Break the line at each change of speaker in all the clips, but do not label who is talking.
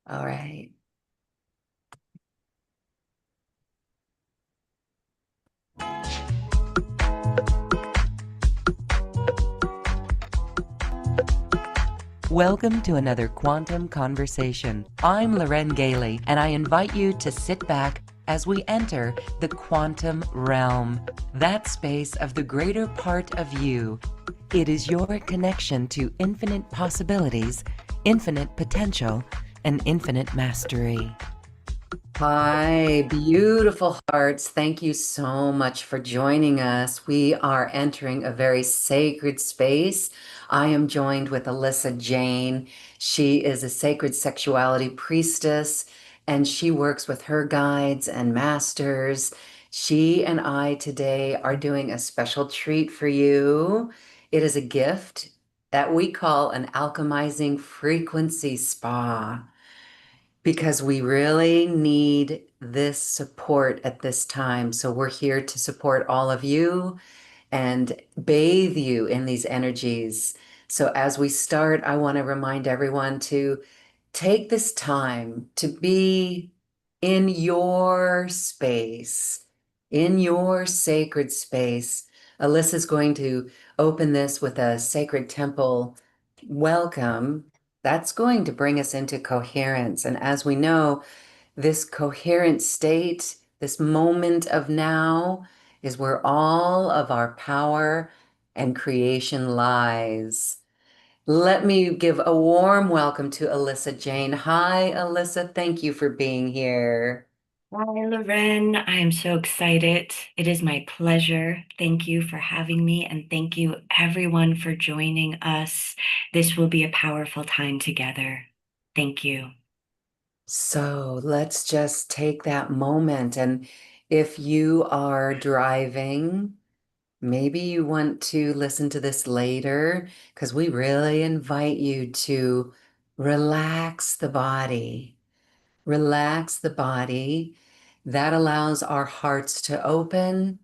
All right. Welcome to another Quantum Conversation. I'm Loren Gailey, and I invite you to sit back as we enter the quantum realm, that space of the greater part of you. It is your connection to infinite possibilities, infinite potential, and infinite mastery. Hi, beautiful hearts. Thank you so much for joining us. We are entering a very sacred space. I am joined with Alissa Jane. She is a sacred sexuality priestess, and she works with her guides and masters. She and I today are doing a special treat for you. It is a gift that we call an alchemizing frequency spa, because we really need this support at this time. So we're here to support all of you and bathe you in these energies. So as we start, I want to remind everyone to take this time to be in your space, in your sacred space. Alyssa's going to open this with a sacred temple welcome. That's going to bring us into coherence. And as we know, this coherent state, this moment of now, is where all of our power and creation lies. Let me give a warm welcome to Alissa Jane. Hi, Alissa. Thank you for being here.
Hi, Loren. I am so excited. It is my pleasure. Thank you for having me, and thank you, everyone, for joining us. This will be a powerful time together. Thank you.
So let's just take that moment. And if you are driving, maybe you want to listen to this later, because we really invite you to relax the body. Relax the body. That allows our hearts to open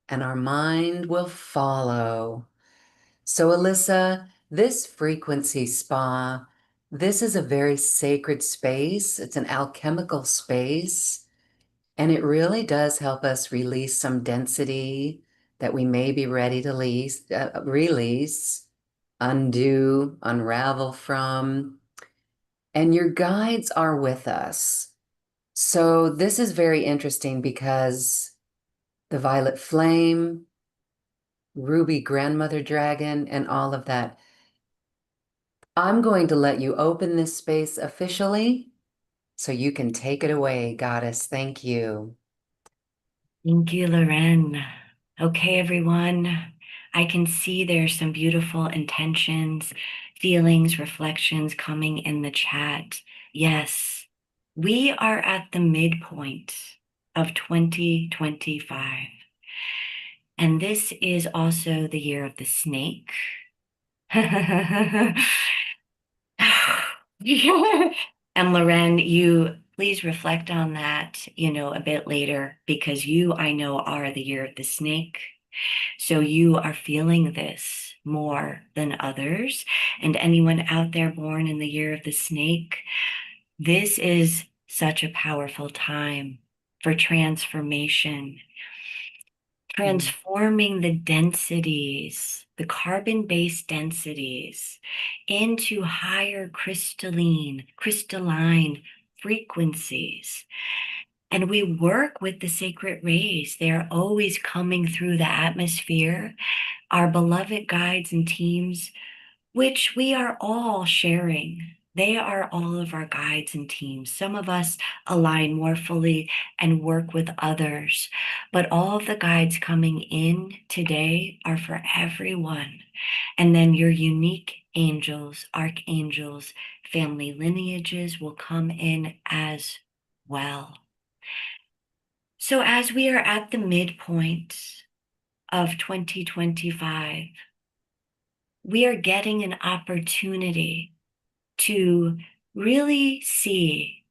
and our mind will follow. So, Alissa, this frequency spa, this is a very sacred space. It's an alchemical space, and it really does help us release some density that we may be ready to release, undo, unravel from. And your guides are with us. So this is very interesting because the violet flame, ruby grandmother dragon, and all of that. I'm going to let you open this space officially so you can take it away, goddess. Thank you.
Thank you, Loren. Okay, everyone. I can see there's some beautiful intentions, feelings, reflections coming in the chat. Yes, we are at the midpoint of 2025. And this is also the year of the snake. And Loren, you please reflect on that, a bit later, because you, I know, are the year of the snake. So you are feeling this more than others. And anyone out there born in the year of the snake, this is such a powerful time for transformation, transforming the densities, the carbon-based densities into higher crystalline frequencies. And we work with the sacred rays. They are always coming through the atmosphere. Our beloved guides and teams, which we are all sharing. They are all of our guides and teams. Some of us align more fully and work with others, but all of the guides coming in today are for everyone. And then your unique angels, archangels, family lineages will come in as well. So as we are at the midpoint of 2025, we are getting an opportunity to really see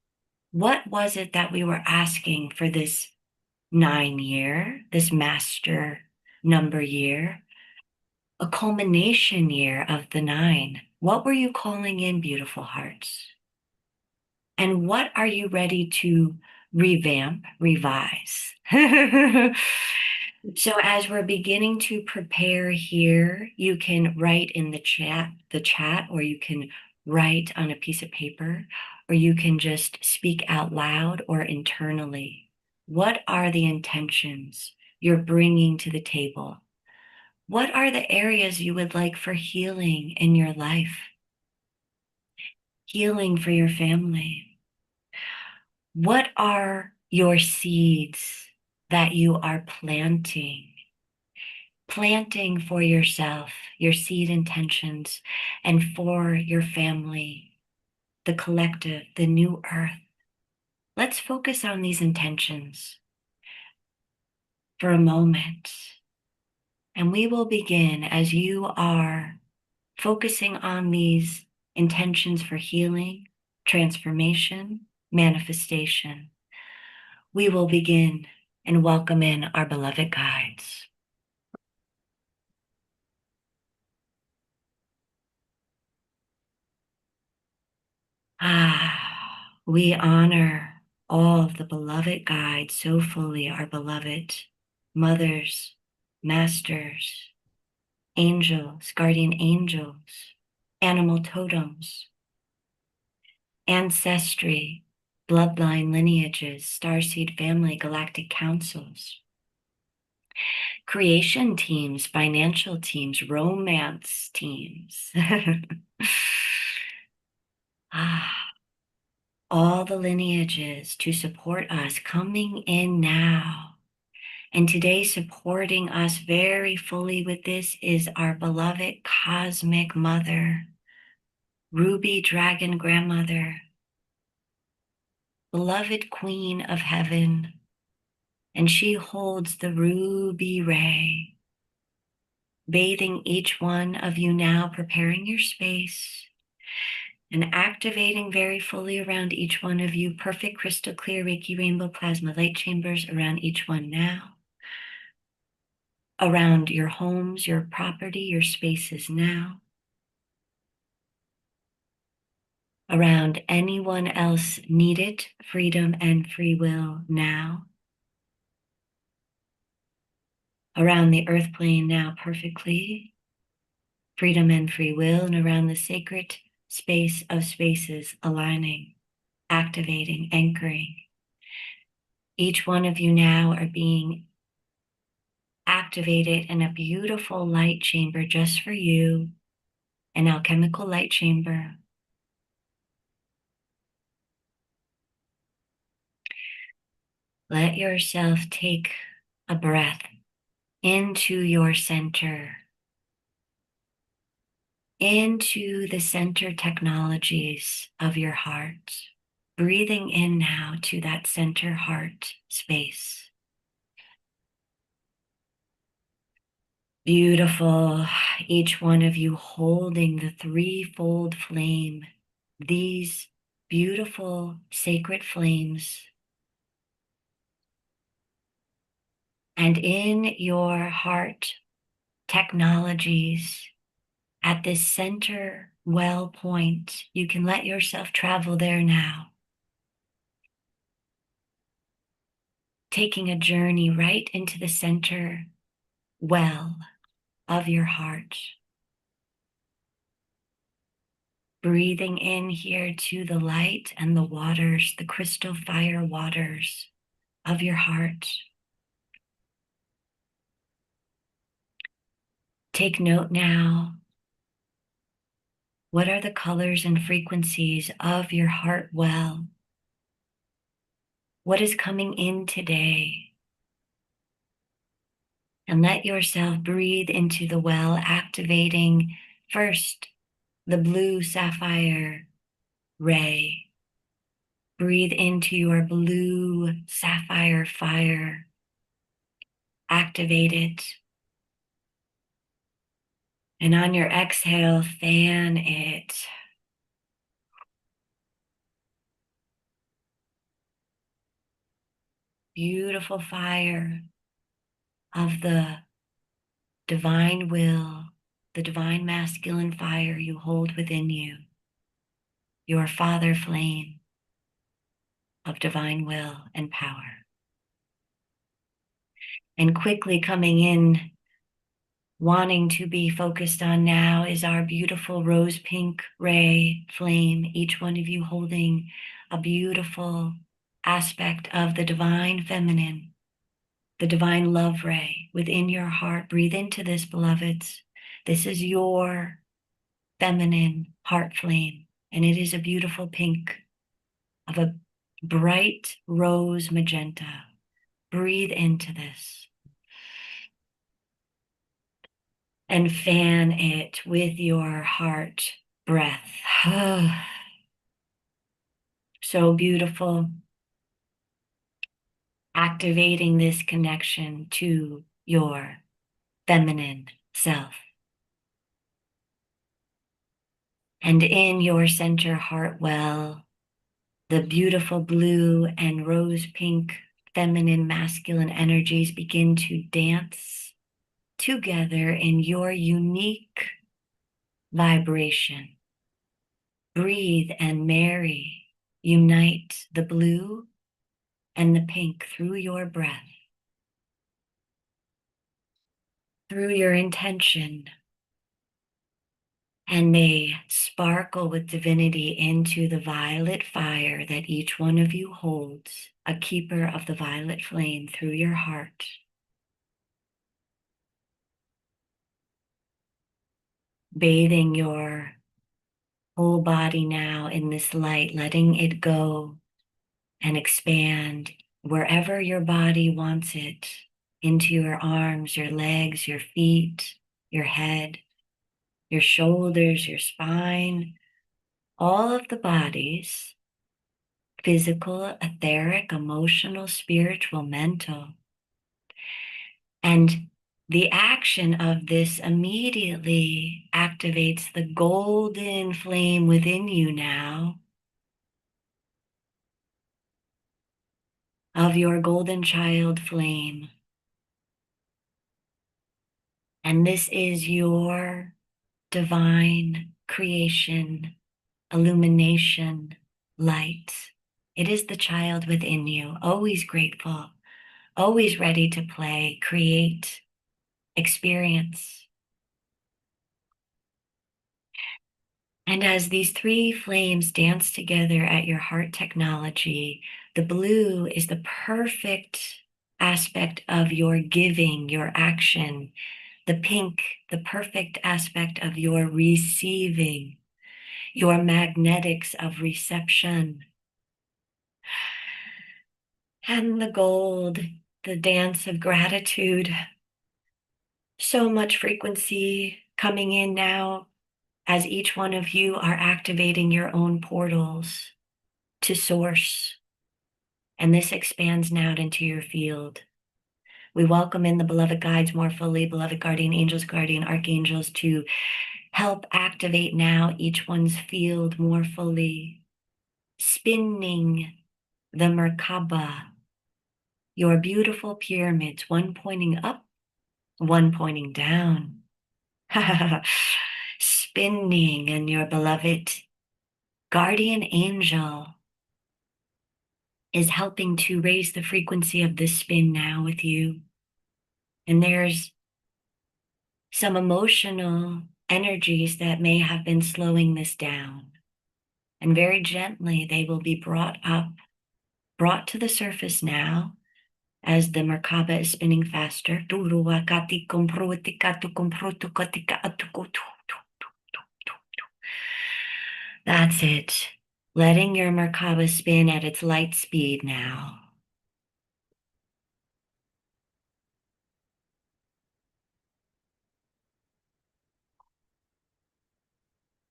what was it that we were asking for this 9 year, this master number year, a culmination year of the 9. What were you calling in, beautiful hearts? And what are you ready to revamp, revise? So as we're beginning to prepare here, you can write in the chat, or you can write on a piece of paper, or you can just speak out loud or internally. What are the intentions you're bringing to the table? What are the areas you would like for healing in your life? Healing for your family? What are your seeds that you are planting? Planting for yourself, your seed intentions, and for your family, the collective, the new earth. Let's focus on these intentions for a moment. And we will begin as you are focusing on these intentions for healing, transformation, manifestation. We will begin and welcome in our beloved guides. We honor all of the beloved guides so fully, our beloved mothers, masters, angels, guardian angels, animal totems, ancestry, bloodline lineages, starseed family, galactic councils, creation teams, financial teams, romance teams. All the lineages to support us coming in now. And today, supporting us very fully with this is our beloved cosmic mother, ruby dragon grandmother, beloved queen of heaven. And she holds the ruby ray, bathing each one of you now, preparing your space and activating very fully around each one of you, perfect crystal clear Reiki rainbow plasma light chambers around each one now, around your homes, your property, your spaces now, around anyone else needed freedom and free will now, around the earth plane now perfectly, freedom and free will, and around the sacred space of spaces aligning, activating, anchoring. Each one of you now are being activated in a beautiful light chamber just for you, an alchemical light chamber. Let yourself take a breath into your center, into the center technologies of your heart. Breathing in now to that center heart space. Beautiful, each one of you holding the threefold flame, these beautiful sacred flames. And in your heart technologies, at this center well point, you can let yourself travel there now. Taking a journey right into the center well of your heart. Breathing in here to the light and the waters, the crystal fire waters of your heart. Take note now. What are the colors and frequencies of your heart well? What is coming in today? And let yourself breathe into the well, activating first the blue sapphire ray. Breathe into your blue sapphire fire. Activate it. And on your exhale, fan it. Beautiful fire of the divine will, the divine masculine fire you hold within you, your father flame. of divine will and power. And quickly coming in, wanting to be focused on now, is our beautiful rose pink ray flame, each one of you holding a beautiful aspect of the divine feminine, the divine love ray within your heart. Breathe into this, beloveds. This is your feminine heart flame, and it is a beautiful pink of a bright rose magenta. Breathe into this and fan it with your heart breath. So beautiful. Activating this connection to your feminine self. And in your center heart well, the beautiful blue and rose pink feminine masculine energies begin to dance together in your unique vibration. Breathe and marry, unite the blue and the pink through your breath, through your intention, and they sparkle with divinity into the violet fire that each one of you holds, a keeper of the violet flame through your heart. Bathing your whole body now in this light, letting it go and expand wherever your body wants it, into your arms, your legs, your feet, your head, your shoulders, your spine, all of the bodies, physical, etheric, emotional, spiritual, mental. And the action of this immediately activates the golden flame within you now of your golden child flame. And this is your divine creation, illumination, light. It is the child within you, always grateful, always ready to play, create, experience. And as these three flames dance together at your heart technology, the blue is the perfect aspect of your giving, your action. The pink, the perfect aspect of your receiving, your magnetics of reception. And the gold, the dance of gratitude. So much frequency coming in now as each one of you are activating your own portals to source. And this expands now into your field. We welcome in the beloved guides more fully, beloved guardian angels, guardian archangels, to help activate now each one's field more fully, spinning the Merkaba, your beautiful pyramids, one pointing up, one pointing down. Spinning, and your beloved guardian angel is helping to raise the frequency of this spin now with you. And there's some emotional energies that may have been slowing this down. And very gently, they will be brought up, brought to the surface now as the Merkaba is spinning faster. That's it. Letting your Merkaba spin at its light speed now.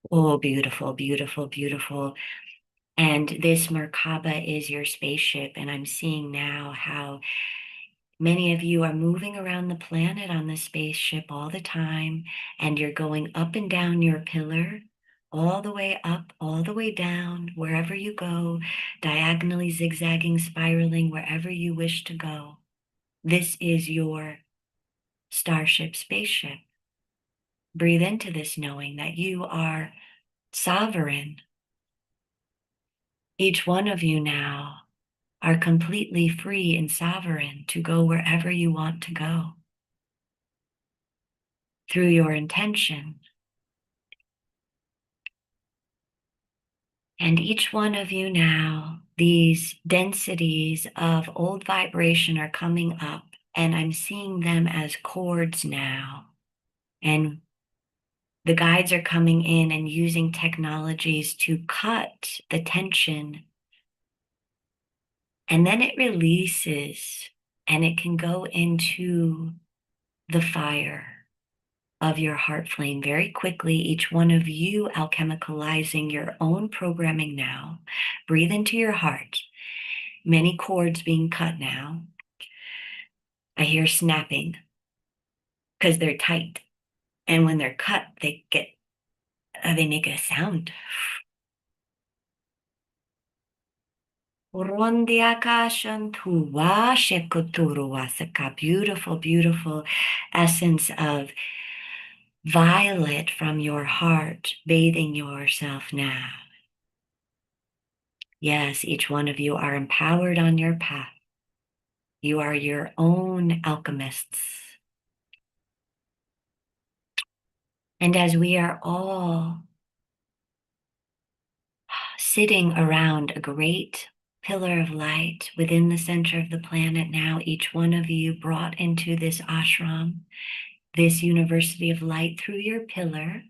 Oh, beautiful, beautiful, beautiful. And this Merkaba is your spaceship. And I'm seeing now how many of you are moving around the planet on the spaceship all the time, and you're going up and down your pillar, all the way up, all the way down, wherever you go, diagonally zigzagging, spiraling, wherever you wish to go. This is your starship spaceship. Breathe into this knowing that you are sovereign. Each one of you now are completely free and sovereign to go wherever you want to go through your intention. And each one of you now, these densities of old vibration are coming up, and I'm seeing them as cords now. And the guides are coming in and using technologies to cut the tension. And then it releases and it can go into the fire of your heart flame very quickly. Each one of you alchemicalizing your own programming now. Breathe into your heart. Many cords being cut now. I hear snapping because they're tight. And when they're cut, they make a sound. Beautiful, beautiful essence of violet from your heart, bathing yourself now. Yes, each one of you are empowered on your path. You are your own alchemists. And as we are all sitting around a great pillar of light within the center of the planet now, each one of you brought into this ashram, this university of light through your pillar,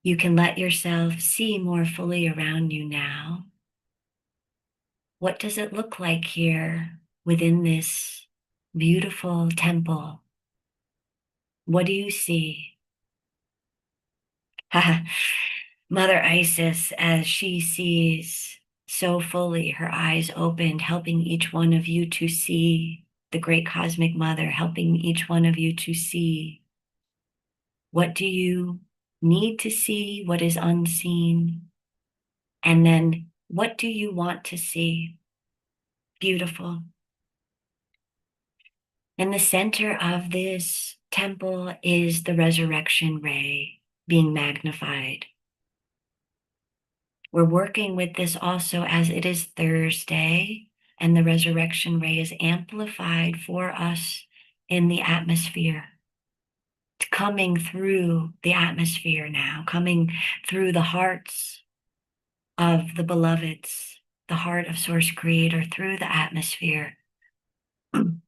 you can let yourself see more fully around you now. What does it look like here within this beautiful temple? What do you see? Mother Isis, as she sees so fully, her eyes opened, helping each one of you to see the great cosmic mother, helping each one of you to see what do you need to see, what is unseen, and then what do you want to see? Beautiful. In the center of this temple is the resurrection ray being magnified. We're working with this also as it is Thursday, and the resurrection ray is amplified for us in the atmosphere. It's coming through the atmosphere now, coming through the hearts of the beloveds, the heart of Source Creator through the atmosphere. And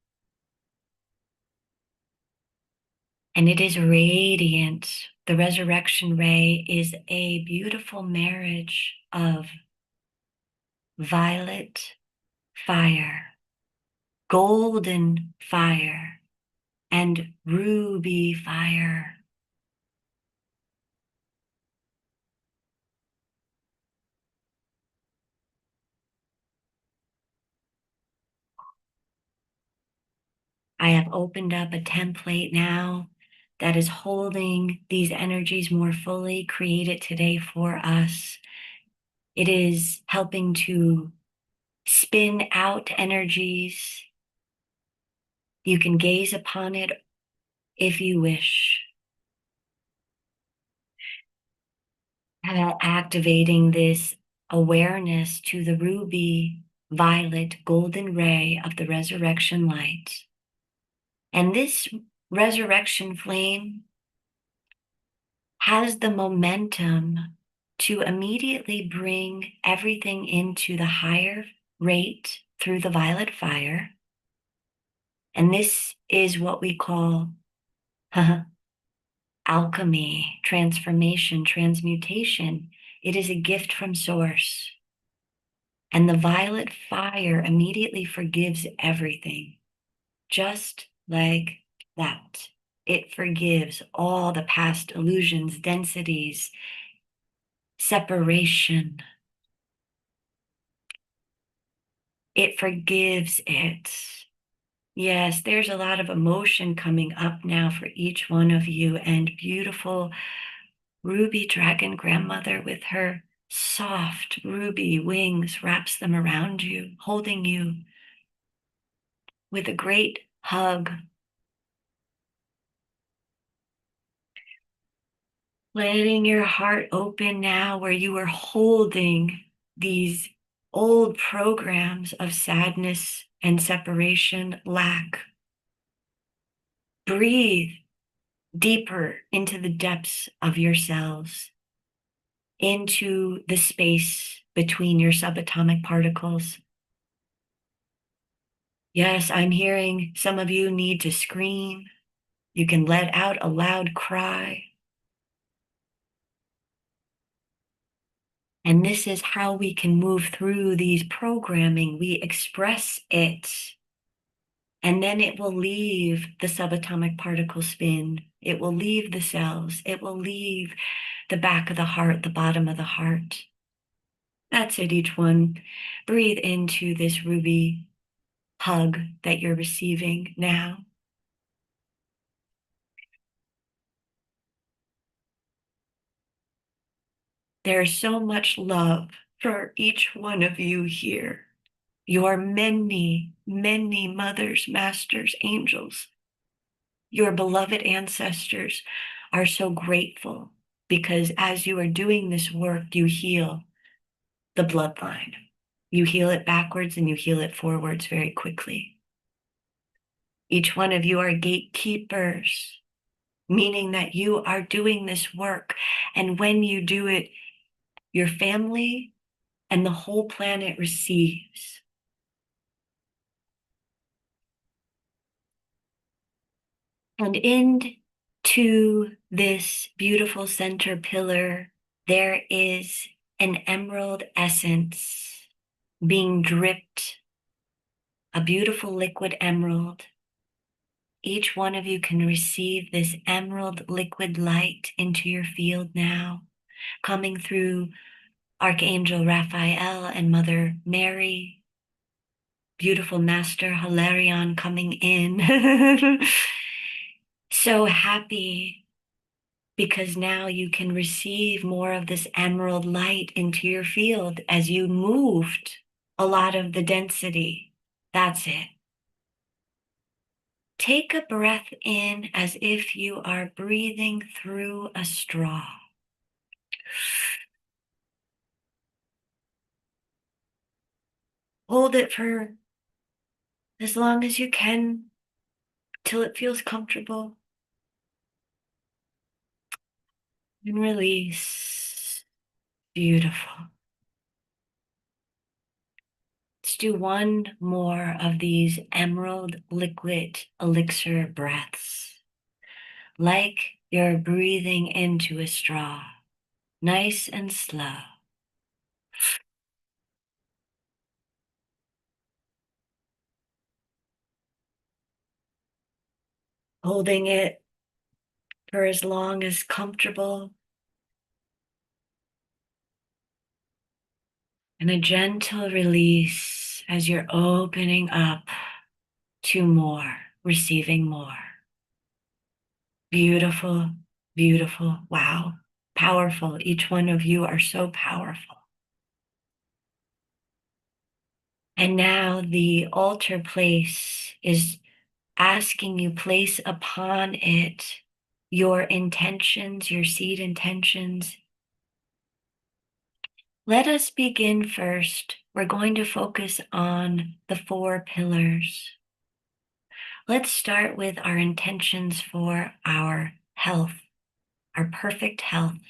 it is radiant. The resurrection ray is a beautiful marriage of violet fire, golden fire, and ruby fire. I have opened up a template now that is holding these energies more fully, created today for us. It is helping to spin out energies. You can gaze upon it if you wish. Activating this awareness to the ruby, violet, golden ray of the resurrection light. And this resurrection flame has the momentum to immediately bring everything into the higher rate through the violet fire. And this is what we call alchemy, transformation, transmutation. It is a gift from Source. And the violet fire immediately forgives everything, just like that. It forgives all the past illusions, densities, separation. It forgives it. Yes, there's a lot of emotion coming up now for each one of you, and beautiful ruby dragon grandmother with her soft ruby wings wraps them around you, holding you with a great hug. Letting your heart open now, where you are holding these old programs of sadness and separation, lack. Breathe deeper into the depths of yourselves, into the space between your subatomic particles. Yes, I'm hearing some of you need to scream. You can let out a loud cry. And this is how we can move through these programming. We express it, and then it will leave the subatomic particle spin. It will leave the cells. It will leave the back of the heart, the bottom of the heart. That's it, each one. Breathe into this ruby hug that you're receiving now. There's so much love for each one of you here. Your many, many mothers, masters, angels, your beloved ancestors are so grateful because as you are doing this work, you heal the bloodline. You heal it backwards and you heal it forwards very quickly. Each one of you are gatekeepers, meaning that you are doing this work. And when you do it, your family and the whole planet receives. And into this beautiful center pillar, there is an emerald essence being dripped, a beautiful liquid emerald. Each one of you can receive this emerald liquid light into your field now, coming through Archangel Raphael and Mother Mary, beautiful Master Hilarion coming in. So happy because now you can receive more of this emerald light into your field as you moved a lot of the density. That's it. Take a breath in as if you are breathing through a straw. Hold it for as long as you can till it feels comfortable. And release. Beautiful. Let's do one more of these emerald liquid elixir breaths. Like you're breathing into a straw, nice and slow. Holding it for as long as comfortable. And a gentle release as you're opening up to more, receiving more. Beautiful, beautiful. Wow. Powerful. Each one of you are so powerful. And now the altar place is asking you place upon it your intentions, your seed intentions. Let us begin first. We're going to focus on the 4 pillars. Let's start with our intentions for our health, our perfect health.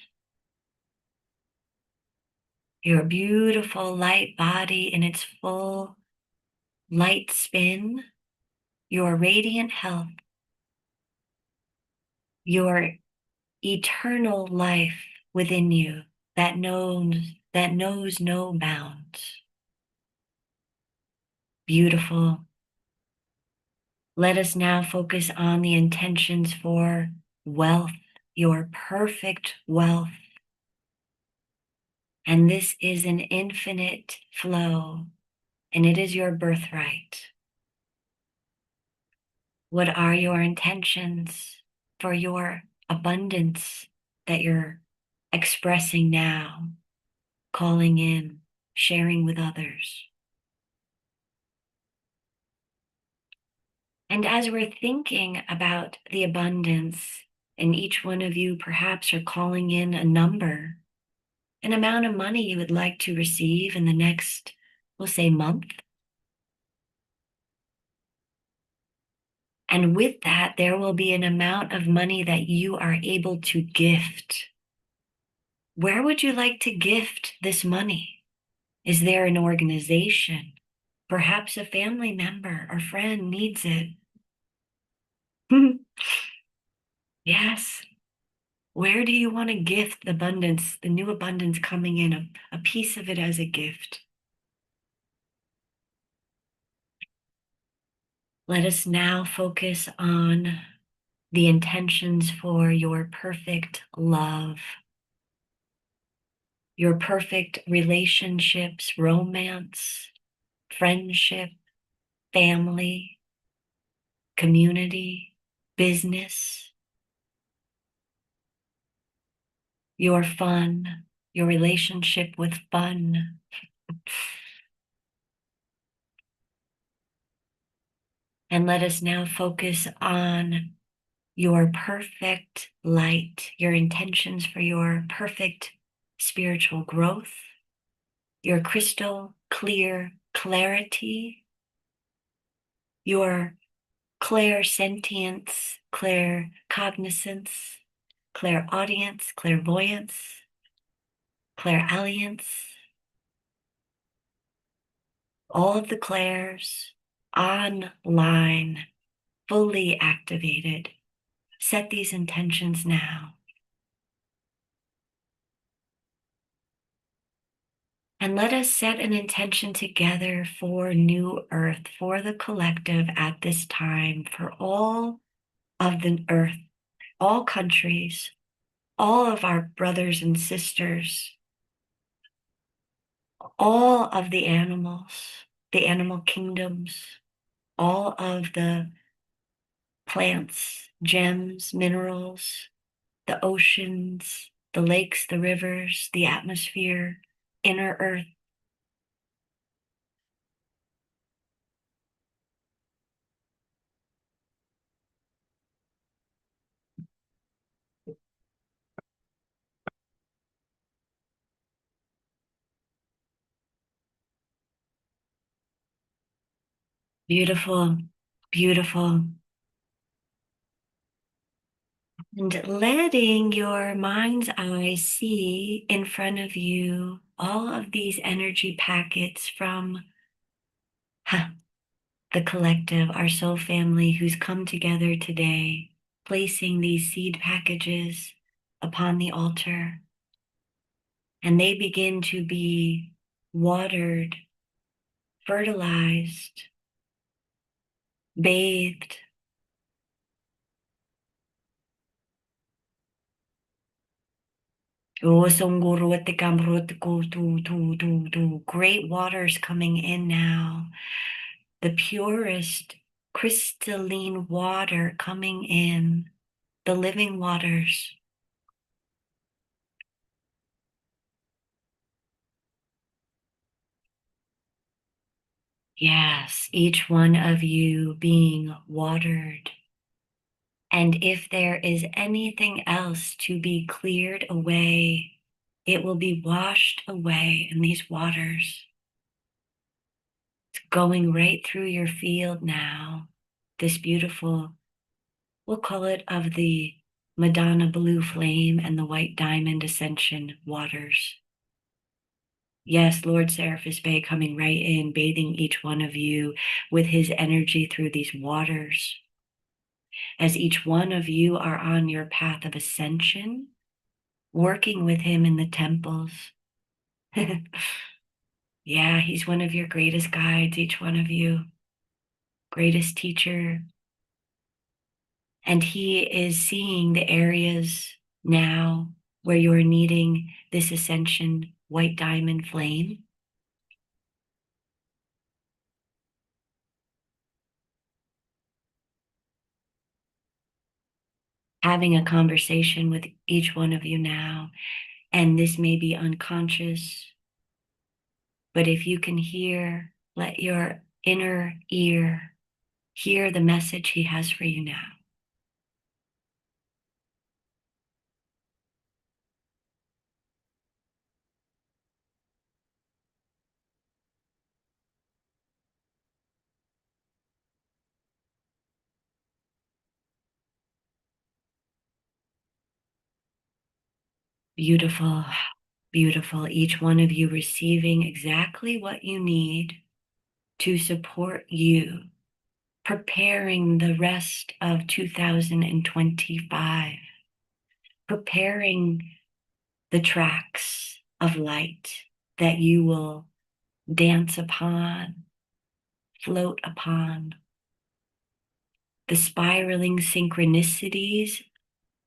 Your beautiful light body in its full light spin, your radiant health, your eternal life within you that knows no bounds. Beautiful. Let us now focus on the intentions for wealth, your perfect wealth. And this is an infinite flow, and it is your birthright. What are your intentions for your abundance that you're expressing now, calling in, sharing with others? And as we're thinking about the abundance, and each one of you perhaps are calling in a number, an amount of money you would like to receive in the next we'll say month. And with that, there will be an amount of money that you are able to gift. Where would you like to gift this money? Is there an organization? Perhaps a family member or friend needs it. Yes. Where do you want to gift the abundance, the new abundance coming in, a piece of it as a gift? Let us now focus on the intentions for your perfect love, your perfect relationships, romance, friendship, family, community, business, your fun, your relationship with fun. And let us now focus on your perfect light, your intentions for your perfect spiritual growth, your crystal clear clarity, your clairsentience, claircognizance, clairaudience, clairvoyance, clairalliance, all of the clairs online, fully activated. Set these intentions now. And let us set an intention together for New Earth, for the collective at this time, for all of the earth, all countries, all of our brothers and sisters, all of the animal kingdoms, all of the plants, gems, minerals, the oceans, the lakes, the rivers, the atmosphere, inner earth. Beautiful, beautiful. And letting your mind's eye see in front of you all of these energy packets from the collective, our soul family who's come together today, placing these seed packages upon the altar. And they begin to be watered, fertilized, bathed. Great waters coming in now. The purest crystalline water coming in. The living waters. Yes, each one of you being watered. And if there is anything else to be cleared away, it will be washed away in these waters. It's going right through your field now. This beautiful, we'll call it of the Madonna blue flame and the white diamond ascension waters. Yes, Lord Seraphis Bey coming right in, bathing each one of you with his energy through these waters. As each one of you are on your path of ascension, working with him in the temples. Yeah, he's one of your greatest guides, each one of you, greatest teacher. And he is seeing the areas now where you're needing this ascension white diamond flame. Having a conversation with each one of you now, and this may be unconscious, but if you can hear, let your inner ear hear the message he has for you now. Beautiful, beautiful. Each one of you receiving exactly what you need to support you, preparing the rest of 2025, preparing the tracks of light that you will dance upon, float upon, the spiraling synchronicities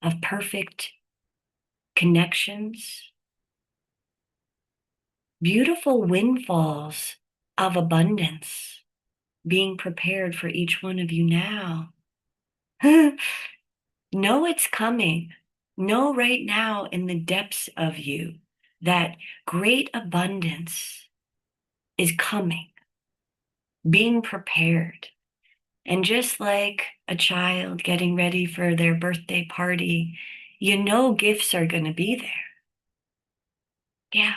of perfect connections, beautiful windfalls of abundance being prepared for each one of you now. Know it's coming. Know right now in the depths of you that great abundance is coming, being prepared. And just like a child getting ready for their birthday party, you know gifts are going to be there. Yeah.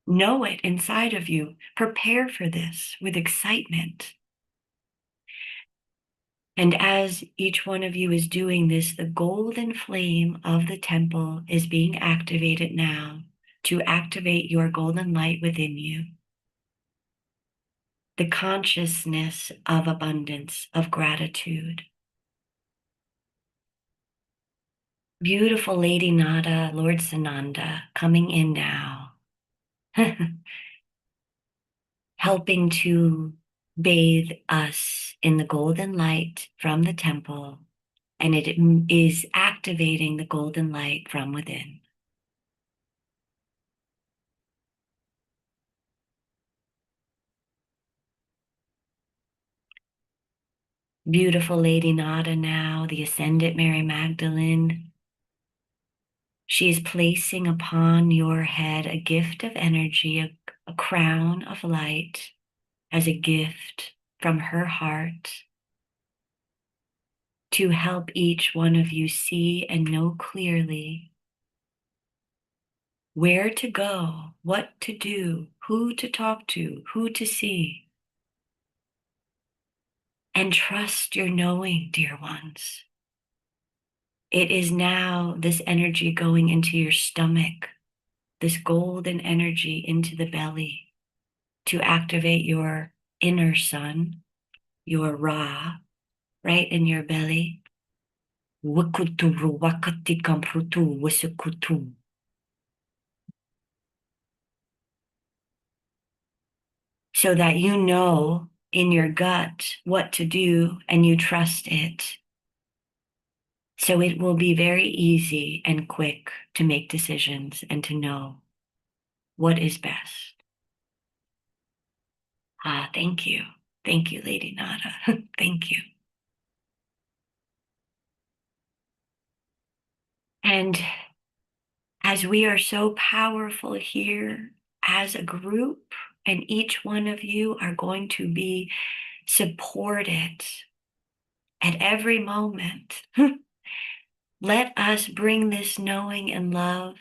Know it inside of you. Prepare for this with excitement. And as each one of you is doing this, the golden flame of the temple is being activated now to activate your golden light within you. The consciousness of abundance, of gratitude. Beautiful Lady Nada, Lord Sananda, coming in now, helping to bathe us in the golden light from the temple, and it is activating the golden light from within. Beautiful Lady Nada now, the Ascended Mary Magdalene. She is placing upon your head a gift of energy, a crown of light as a gift from her heart to help each one of you see and know clearly where to go, what to do, who to talk to, who to see. And trust your knowing, dear ones. It is now this energy going into your stomach, this golden energy into the belly to activate your inner sun, your Ra, right in your belly. So that you know in your gut what to do and you trust it. So it will be very easy and quick to make decisions and to know what is best. Ah, thank you. Thank you, Lady Nada. Thank you. And as we are so powerful here as a group, and each one of you are going to be supported at every moment, let us bring this knowing and love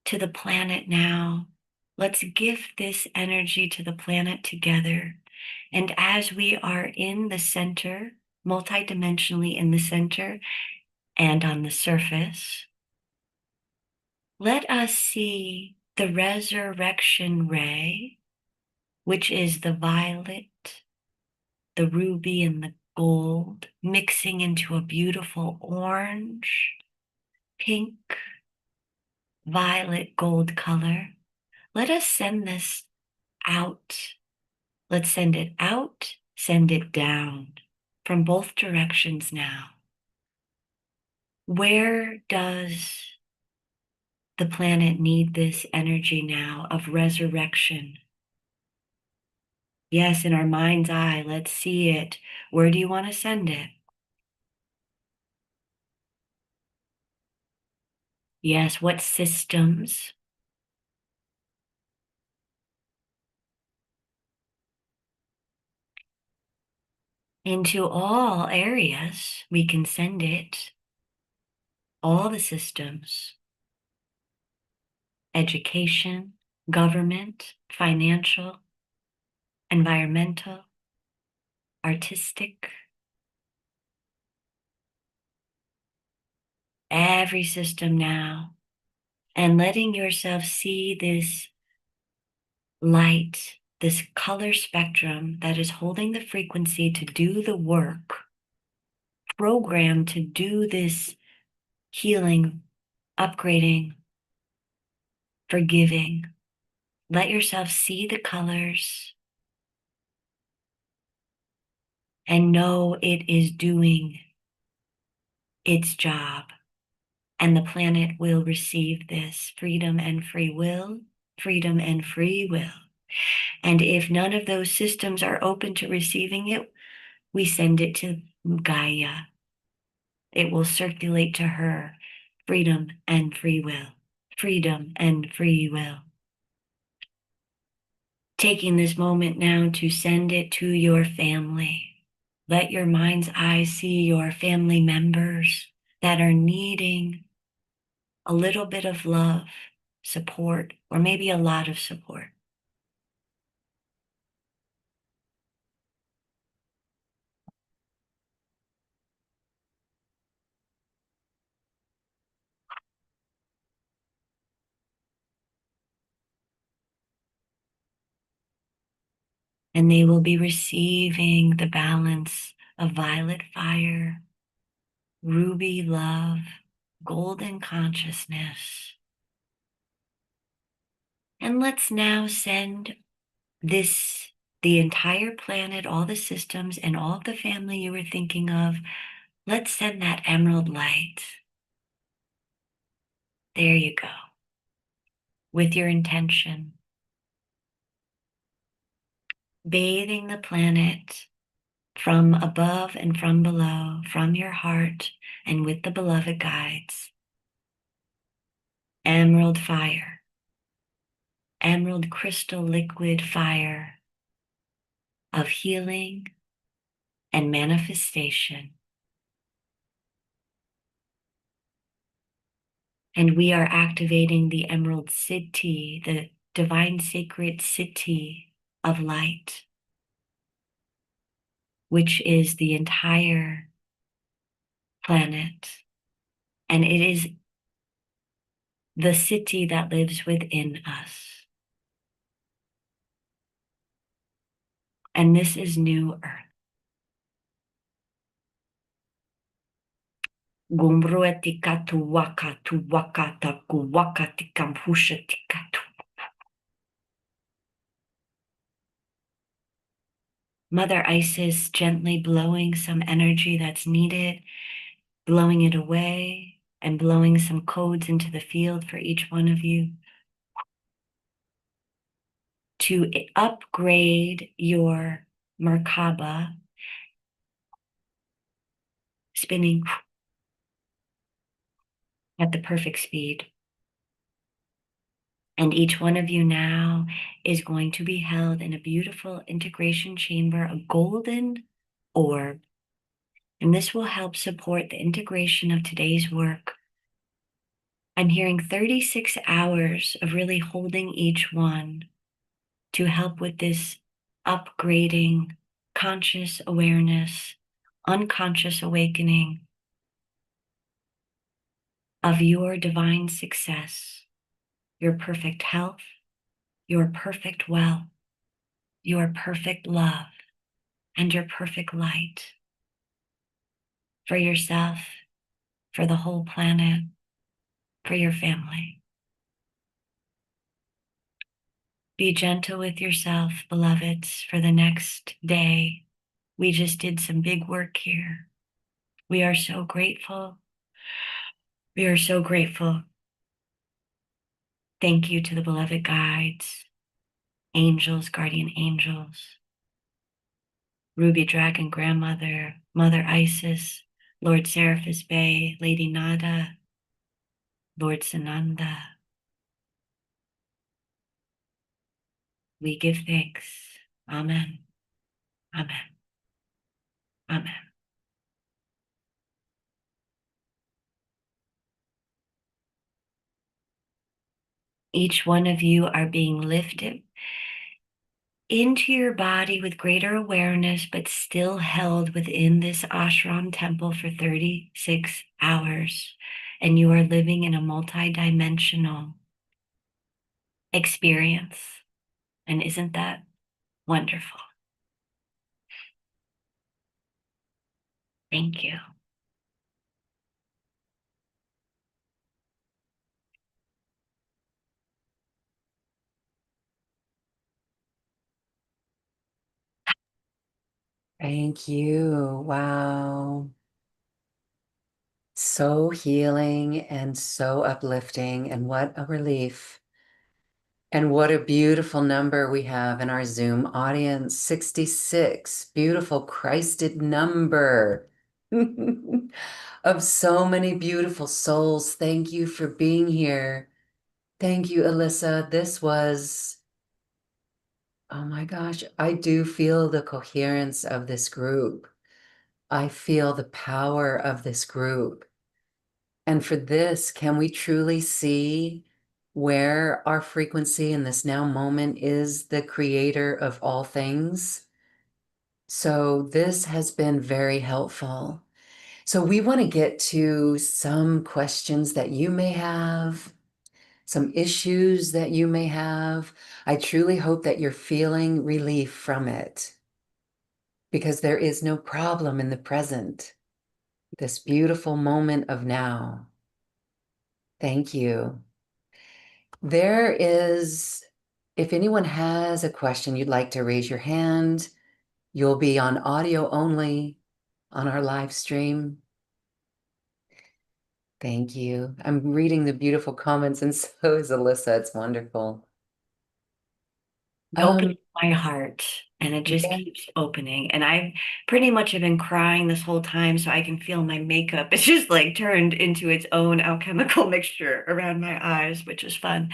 to the planet now. Let's gift this energy to the planet together. And as we are in the center, multidimensionally in the center and on the surface, let us see the resurrection ray, which is the violet, the ruby, and the gold, mixing into a beautiful orange, pink, violet, gold color. Let us send this out. Let's send it out, send it down from both directions now. Where does the planet need this energy now of resurrection? Yes, in our mind's eye, let's see it. Where do you want to send it? Yes, what systems? Into all areas, we can send it. All the systems. Education, government, financial, environmental, artistic. Every system now and letting yourself see this light, this color spectrum that is holding the frequency to do the work, programmed to do this healing, upgrading, forgiving. Let yourself see the colors and know it is doing its job. And the planet will receive this freedom and free will, freedom and free will. And if none of those systems are open to receiving it, we send it to Gaia. It will circulate to her freedom and free will, freedom and free will. Taking this moment now to send it to your family. Let your mind's eye see your family members that are needing a little bit of love, support, or maybe a lot of support. And they will be receiving the balance of violet fire, ruby love, golden consciousness. And let's now send the entire planet, all the systems, and all of the family you were thinking of, let's send that emerald light. There you go. With your intention, bathing the planet from above and from below, from your heart, and with the beloved guides. Emerald fire, emerald crystal liquid fire of healing and manifestation. And we are activating the emerald city, the divine sacred city of light, which is the entire planet. And it is the city that lives within us. And this is new earth. Gumbruetikatu wakatu wakata kuwakatikambhushatikatu. Mother Isis gently blowing some energy that's needed, blowing it away, and blowing some codes into the field for each one of you to upgrade your Merkaba, spinning at the perfect speed. And each one of you now is going to be held in a beautiful integration chamber, a golden orb. And this will help support the integration of today's work. I'm hearing 36 hours of really holding each one to help with this upgrading, conscious awareness, unconscious awakening of your divine success, your perfect health, your perfect wealth, your perfect love, and your perfect light for yourself, for the whole planet, for your family. Be gentle with yourself, beloveds, for the next day. We just did some big work here. We are so grateful. We are so grateful. Thank you to the beloved guides, angels, guardian angels, Ruby Dragon Grandmother, Mother Isis, Lord Seraphis Bey, Lady Nada, Lord Sananda. We give thanks. Amen. Amen. Amen. Each one of you are being lifted into your body with greater awareness, but still held within this ashram temple for 36 hours. and you are living in a multidimensional experience. And isn't that wonderful? Thank you.
Thank you. Wow. So healing and so uplifting, and what a relief. And what a beautiful number we have in our Zoom audience, 66. Beautiful Christed number of so many beautiful souls. Thank you for being here. Thank you, Alissa. This was, oh my gosh, I do feel the coherence of this group. I feel the power of this group. And for this, can we truly see where our frequency in this now moment is the creator of all things? So this has been very helpful. So we want to get to some questions that you may have, some issues that you may have. I truly hope that you're feeling relief from it, because there is no problem in the present, this beautiful moment of now. Thank you. There is, if anyone has a question you'd like to raise your hand, you'll be on audio only on our live stream. Thank you. I'm reading the beautiful comments, and so is Alissa. It's wonderful.
Opening
Um,
my heart, and it just
yeah.
keeps opening. And I pretty much have been crying this whole time, so I can feel my makeup. It's just like turned into its own alchemical mixture around my eyes, which is fun.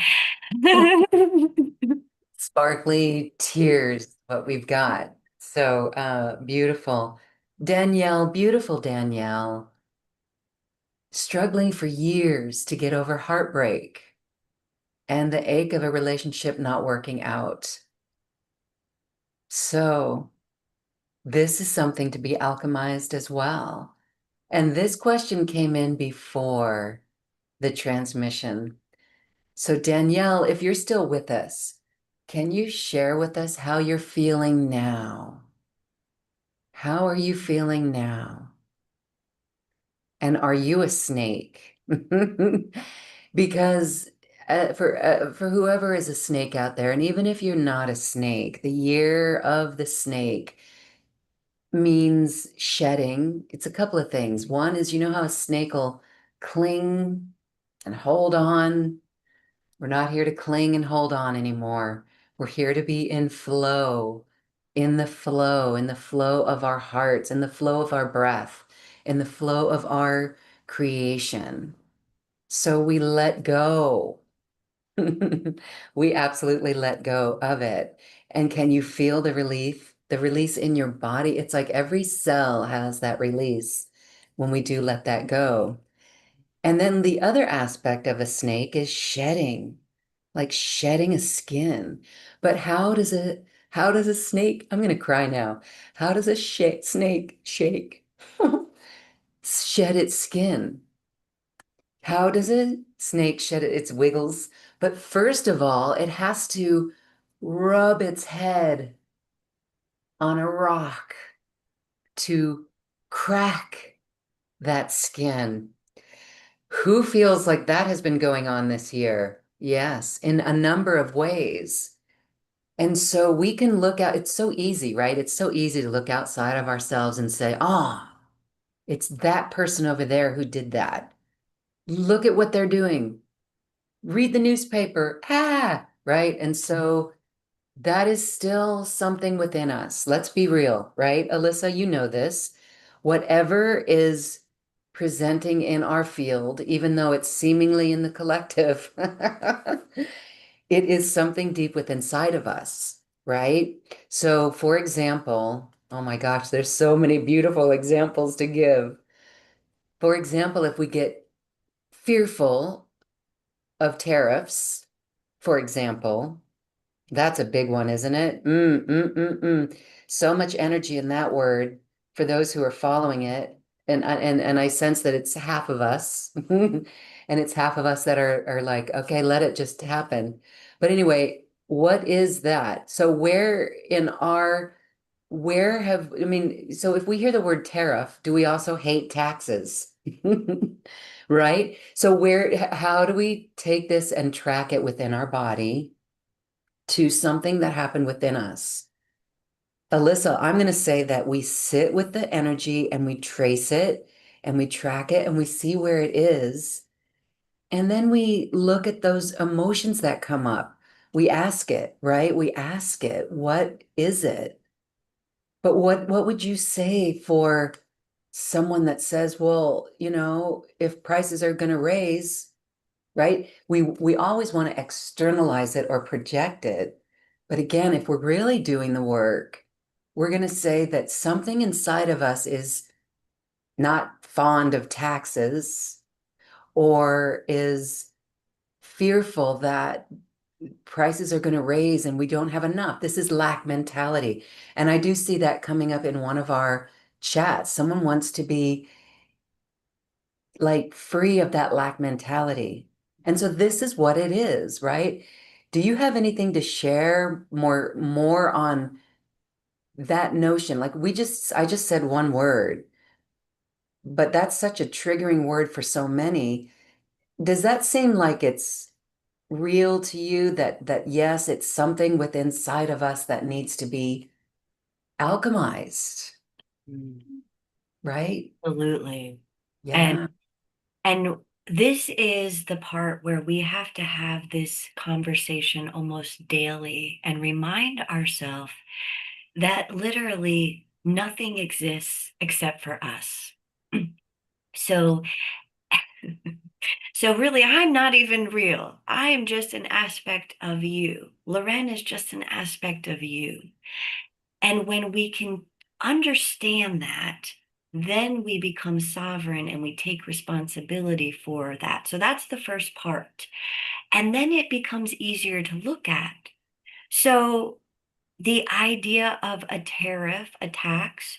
Sparkly tears, what we've got. So beautiful. Danielle, beautiful Danielle, struggling for years to get over heartbreak and the ache of a relationship not working out. So this is something to be alchemized as well. And this question came in before the transmission. So Danielle, if you're still with us, can you share with us how you're feeling now? How are you feeling now? And are you a snake? Because for whoever is a snake out there, and even if you're not a snake, the year of the snake means shedding. It's a couple of things. One is, you know how a snake will cling and hold on. We're not here to cling and hold on anymore. We're here to be in flow, in the flow of our hearts, in the flow of our breath, in the flow of our creation. So we let go. We absolutely let go of it. And can you feel the relief, the release in your body? It's like every cell has that release when we do let that go. And then the other aspect of a snake is shedding, like shedding a skin. But how does a snake, I'm going to cry now. How does a snake shake? Shed its skin. How does a snake shed its wiggles? But first of all, it has to rub its head on a rock to crack that skin. Who feels like that has been going on this year? Yes, in a number of ways. And so we can look out, it's so easy, right? It's so easy to look outside of ourselves and say, oh, it's that person over there who did that. Look at what they're doing. Read the newspaper. Ah, right? And so that is still something within us. Let's be real, right? Alissa, you know this. Whatever is presenting in our field, even though it's seemingly in the collective, it is something deep within inside of us, right? So, for example, oh my gosh, there's so many beautiful examples to give. For example, if we get fearful of tariffs, for example, that's a big one, isn't it? So much energy in that word for those who are following it. and I sense that it's half of us, and it's half of us that are like, okay, let it just happen. But anyway, what is that? So where have, I mean, so if we hear the word tariff, do we also hate taxes? Right? So how do we take this and track it within our body to something that happened within us? Alissa, I'm going to say that we sit with the energy and we trace it and we track it and we see where it is. And then we look at those emotions that come up. We ask it, right? We ask it, what is it? But what would you say for someone that says, well, if prices are going to raise, right? We always want to externalize it or project it. But again, if we're really doing the work, we're going to say that something inside of us is not fond of taxes or is fearful that prices are going to raise and we don't have enough. This is lack mentality. And I do see that coming up in one of our chats. Someone wants to be like free of that lack mentality. And so this is what it is, right? Do you have anything to share more on that notion? Like I just said one word, but that's such a triggering word for so many. Does that seem like it's real to you that yes, it's something within inside of us that needs to be alchemized,
Mm,
right?
absolutely. And
Yeah.
and this is the part where we have to have this conversation almost daily and remind ourselves that literally nothing exists except for us. So, so really, I'm not even real. I am just an aspect of you. Loren is just an aspect of you. And when we can understand that, then we become sovereign and we take responsibility for that. So that's the first part. And then it becomes easier to look at. So the idea of a tariff, a tax,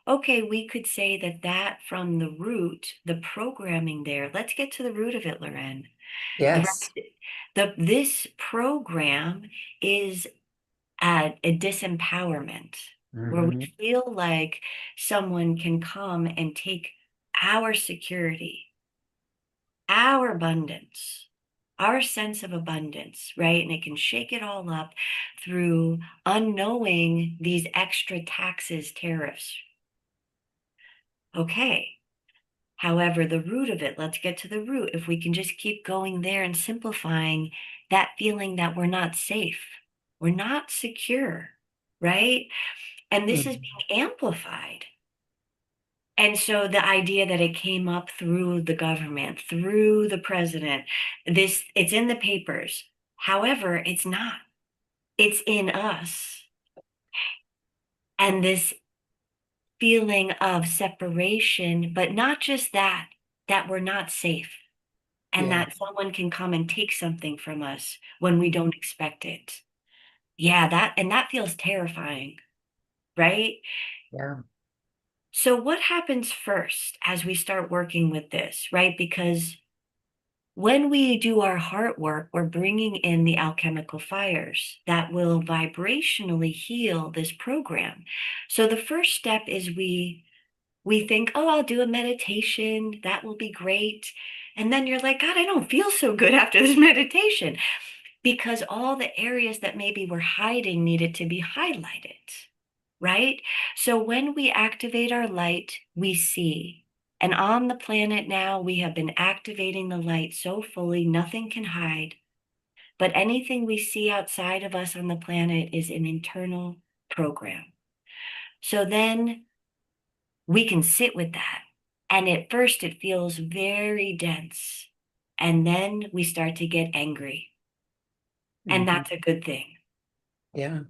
okay, we could say that from the root, the programming there, let's get to the root of it, Loren.
Yes.
This program is a disempowerment where we
Hmm.
feel like someone can come and take our security, our abundance, our sense of abundance, right? And it can shake it all up through unknowing these extra taxes, tariffs. Okay. However, the root of it, let's get to the root. If we can just keep going there and simplifying that feeling that we're not safe, we're not secure, right? And this is being amplified. And so the idea that it came up through the government, through the president, it's in the papers. However, it's not. It's in us. And this feeling of separation, but not just that we're not safe and
Yeah.
that someone can come and take something from us when we don't expect it. Yeah, that feels terrifying, right?
Yeah.
So what happens first as we start working with this, right? Because when we do our heart work, we're bringing in the alchemical fires that will vibrationally heal this program. So the first step is we think, oh, I'll do a meditation. That will be great. And then you're like, God, I don't feel so good after this meditation because all the areas that maybe were hiding needed to be highlighted, right? So when we activate our light, we see. And on the planet now, we have been activating the light so fully, nothing can hide. But anything we see outside of us on the planet is an internal program. So then we can sit with that. And at first, it feels very dense. And then we start to get angry. And
Hmm.
that's a good thing.
Yeah.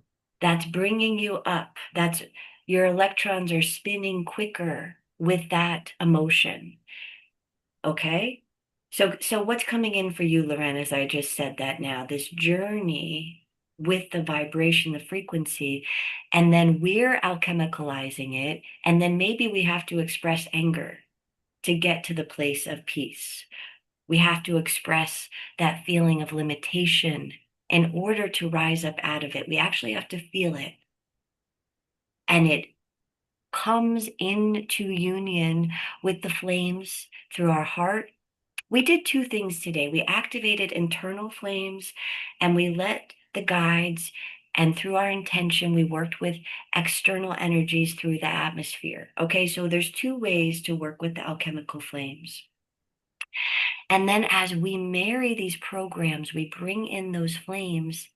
That's bringing you up. That's your electrons are spinning quicker with that emotion. Okay. So what's coming in for you, Loren, as I just said that now, this journey with the vibration, the frequency, and then we're alchemicalizing it. And then maybe we have to express anger. to get to the place of peace. We have to express that feeling of limitation in order to rise up out of it. We actually have to feel it. And it comes into union with the flames through our heart. We did two things today. We activated internal flames and we let the guides, and through our intention, we worked with external energies through the atmosphere. Okay, so there's two ways to work with the alchemical flames. And then as we marry these programs, we bring in those flames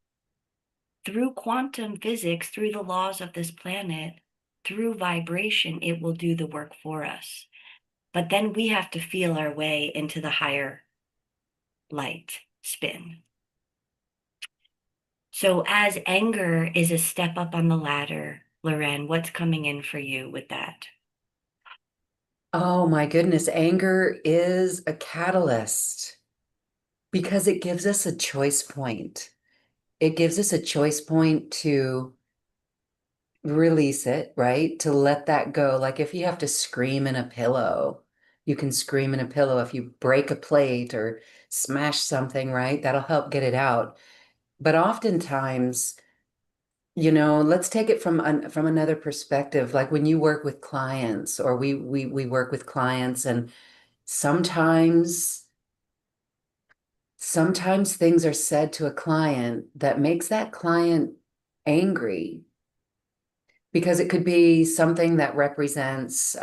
through quantum physics, through the laws of this planet, through vibration, it will do the work for us. But then we have to feel our way into the higher light spin. So, as anger is a step up on the ladder, Loren, what's coming in for you with that?
Oh my goodness, anger is a catalyst because it gives us a choice point. It gives us a choice point to release it, right? To let that go. Like if you have to scream in a pillow, you can scream in a pillow. If you break a plate or smash something, right? That'll help get it out. But oftentimes, let's take it from another perspective. Like when you work with clients, or we work with clients, and sometimes sometimes things are said to a client that makes that client angry because it could be something that represents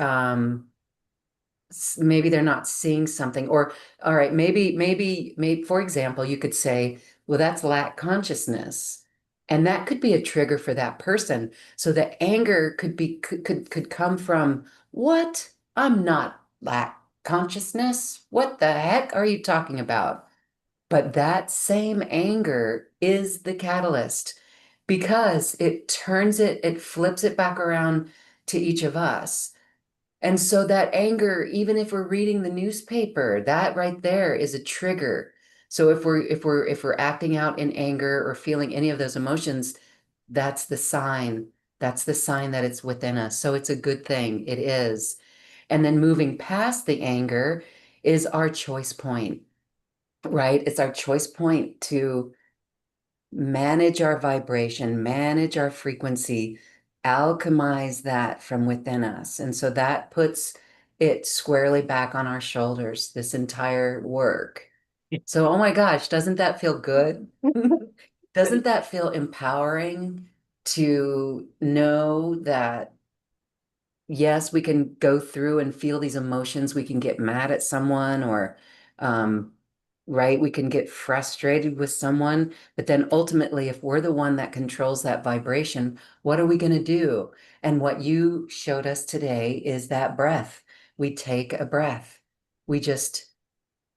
maybe they're not seeing something, or all right, maybe for example, you could say, well, that's lack consciousness, and that could be a trigger for that person. So the anger could come from, what? I'm not lack consciousness. What the heck are you talking about? But that same anger is the catalyst because it flips it back around to each of us. And so that anger, even if we're reading the newspaper, that right there is a trigger. So if we're acting out in anger or feeling any of those emotions, that's the sign. That's the sign that it's within us. So it's a good thing. It is. And then moving past the anger is our choice point, right? It's our choice point to manage our vibration, manage our frequency, alchemize that from within us. And so that puts it squarely back on our shoulders, this entire work. So, oh my gosh, doesn't that feel good? Doesn't that feel empowering to know that yes, we can go through and feel these emotions. We can get mad at someone, or, right, we can get frustrated with someone. But then ultimately, if we're the one that controls that vibration, what are we going to do? And what you showed us today is that breath. We take a breath. We just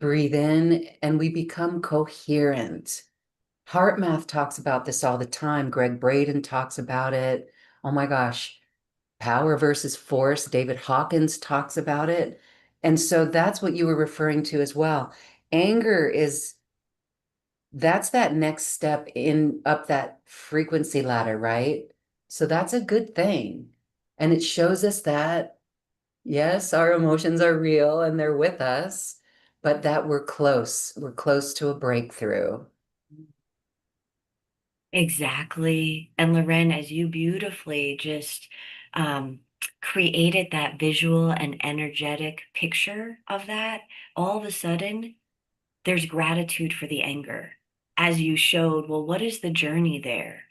breathe in and we become coherent. Heart Math talks about this all the time. Greg Braden talks about it. Oh my gosh. Power versus force. David Hawkins talks about it. And so that's what you were referring to as well. Anger that's that next step in up that frequency ladder, right? So that's a good thing. And it shows us that, yes, our emotions are real and they're with us, but that we're close. We're close to a breakthrough.
Exactly. And Loren, as you beautifully just um, created that visual and energetic picture of that, all of a sudden, there's gratitude for the anger. As you showed, well, what is the journey there?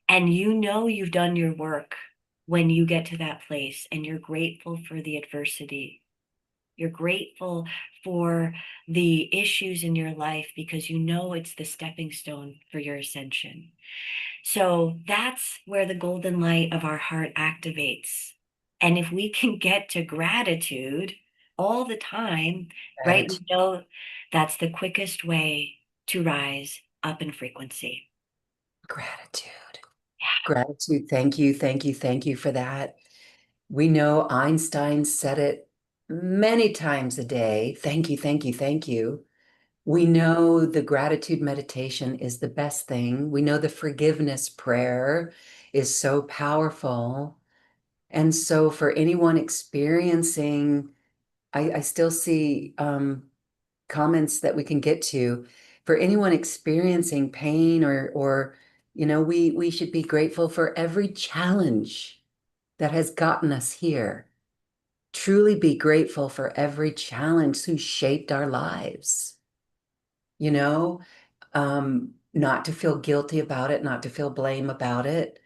And you know you've done your work when you get to that place and you're grateful for the adversity. You're grateful for the issues in your life because you know it's the stepping stone for your ascension. So that's where the golden light of our heart activates. And if we can get to gratitude all the time, right, we
Gratitude.
know that's the quickest way to rise up in frequency.
Gratitude. Gratitude. Thank you. Thank you. Thank you for that. We know Einstein said it many times a day. Thank you, thank you, thank you. We know the gratitude meditation is the best thing. We know the forgiveness prayer is so powerful. And so, for anyone experiencing I still see comments that we can get to. For anyone experiencing pain or we should be grateful for every challenge that has gotten us here. Truly be grateful for every challenge who shaped our lives. You know, not to feel guilty about it, not to feel blame about it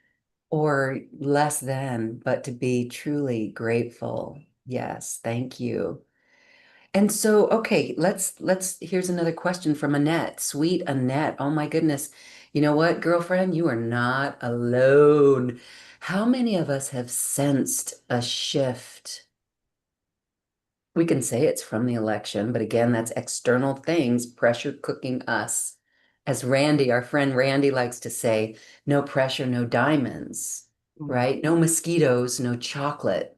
or less than, but to be truly grateful. Yes, thank you. And so, okay, here's another question from Annette. Sweet Annette. Oh my goodness. You know what, girlfriend? You are not alone. How many of us have sensed a shift? We can say it's from the election, but again, that's external things, pressure cooking us. As Randy, our friend Randy likes to say, no pressure, no diamonds,
Mm.
right? No mosquitoes, no chocolate.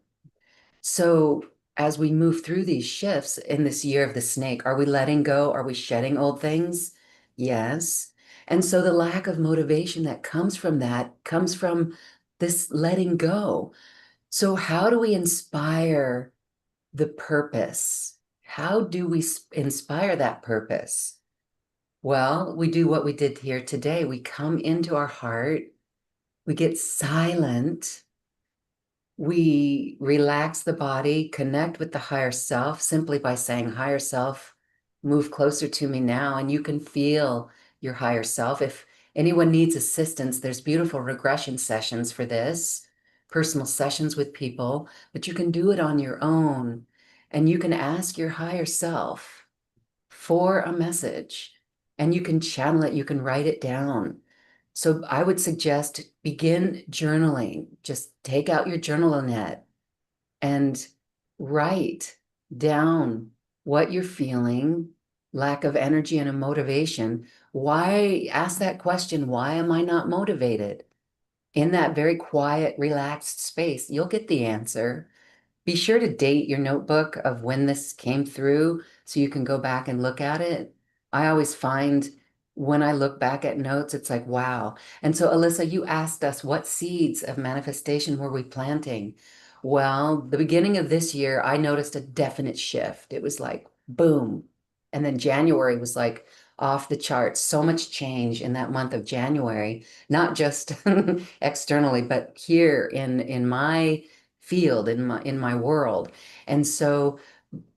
So as we move through these shifts in this year of the snake, are we letting go? Are we shedding old things? Yes. And so the lack of motivation that comes from that comes from this letting go. So how do we inspire the purpose? How do we inspire that purpose? Well, we do what we did here today. We come into our heart, we get silent, we relax the body, connect with the higher self simply by saying, higher self, move closer to me now. And you can feel your higher self. If anyone needs assistance, there's beautiful regression sessions for this, personal sessions with people, but you can do it on your own. And you can ask your higher self for a message and you can channel it, you can write it down. So I would suggest begin journaling. Just take out your journal, Annette, and write down what you're feeling, lack of energy and a motivation. Why, ask that question, why am I not motivated? In that very quiet, relaxed space, you'll get the answer. Be sure to date your notebook of when this came through so you can go back and look at it. I always find when I look back at notes, it's like, wow. And so, Alissa, you asked us what seeds of manifestation were we planting? Well, the beginning of this year, I noticed a definite shift. It was like, boom. And then January was like off the charts. So much change in that month of January, not just externally, but here in my field in my world. And so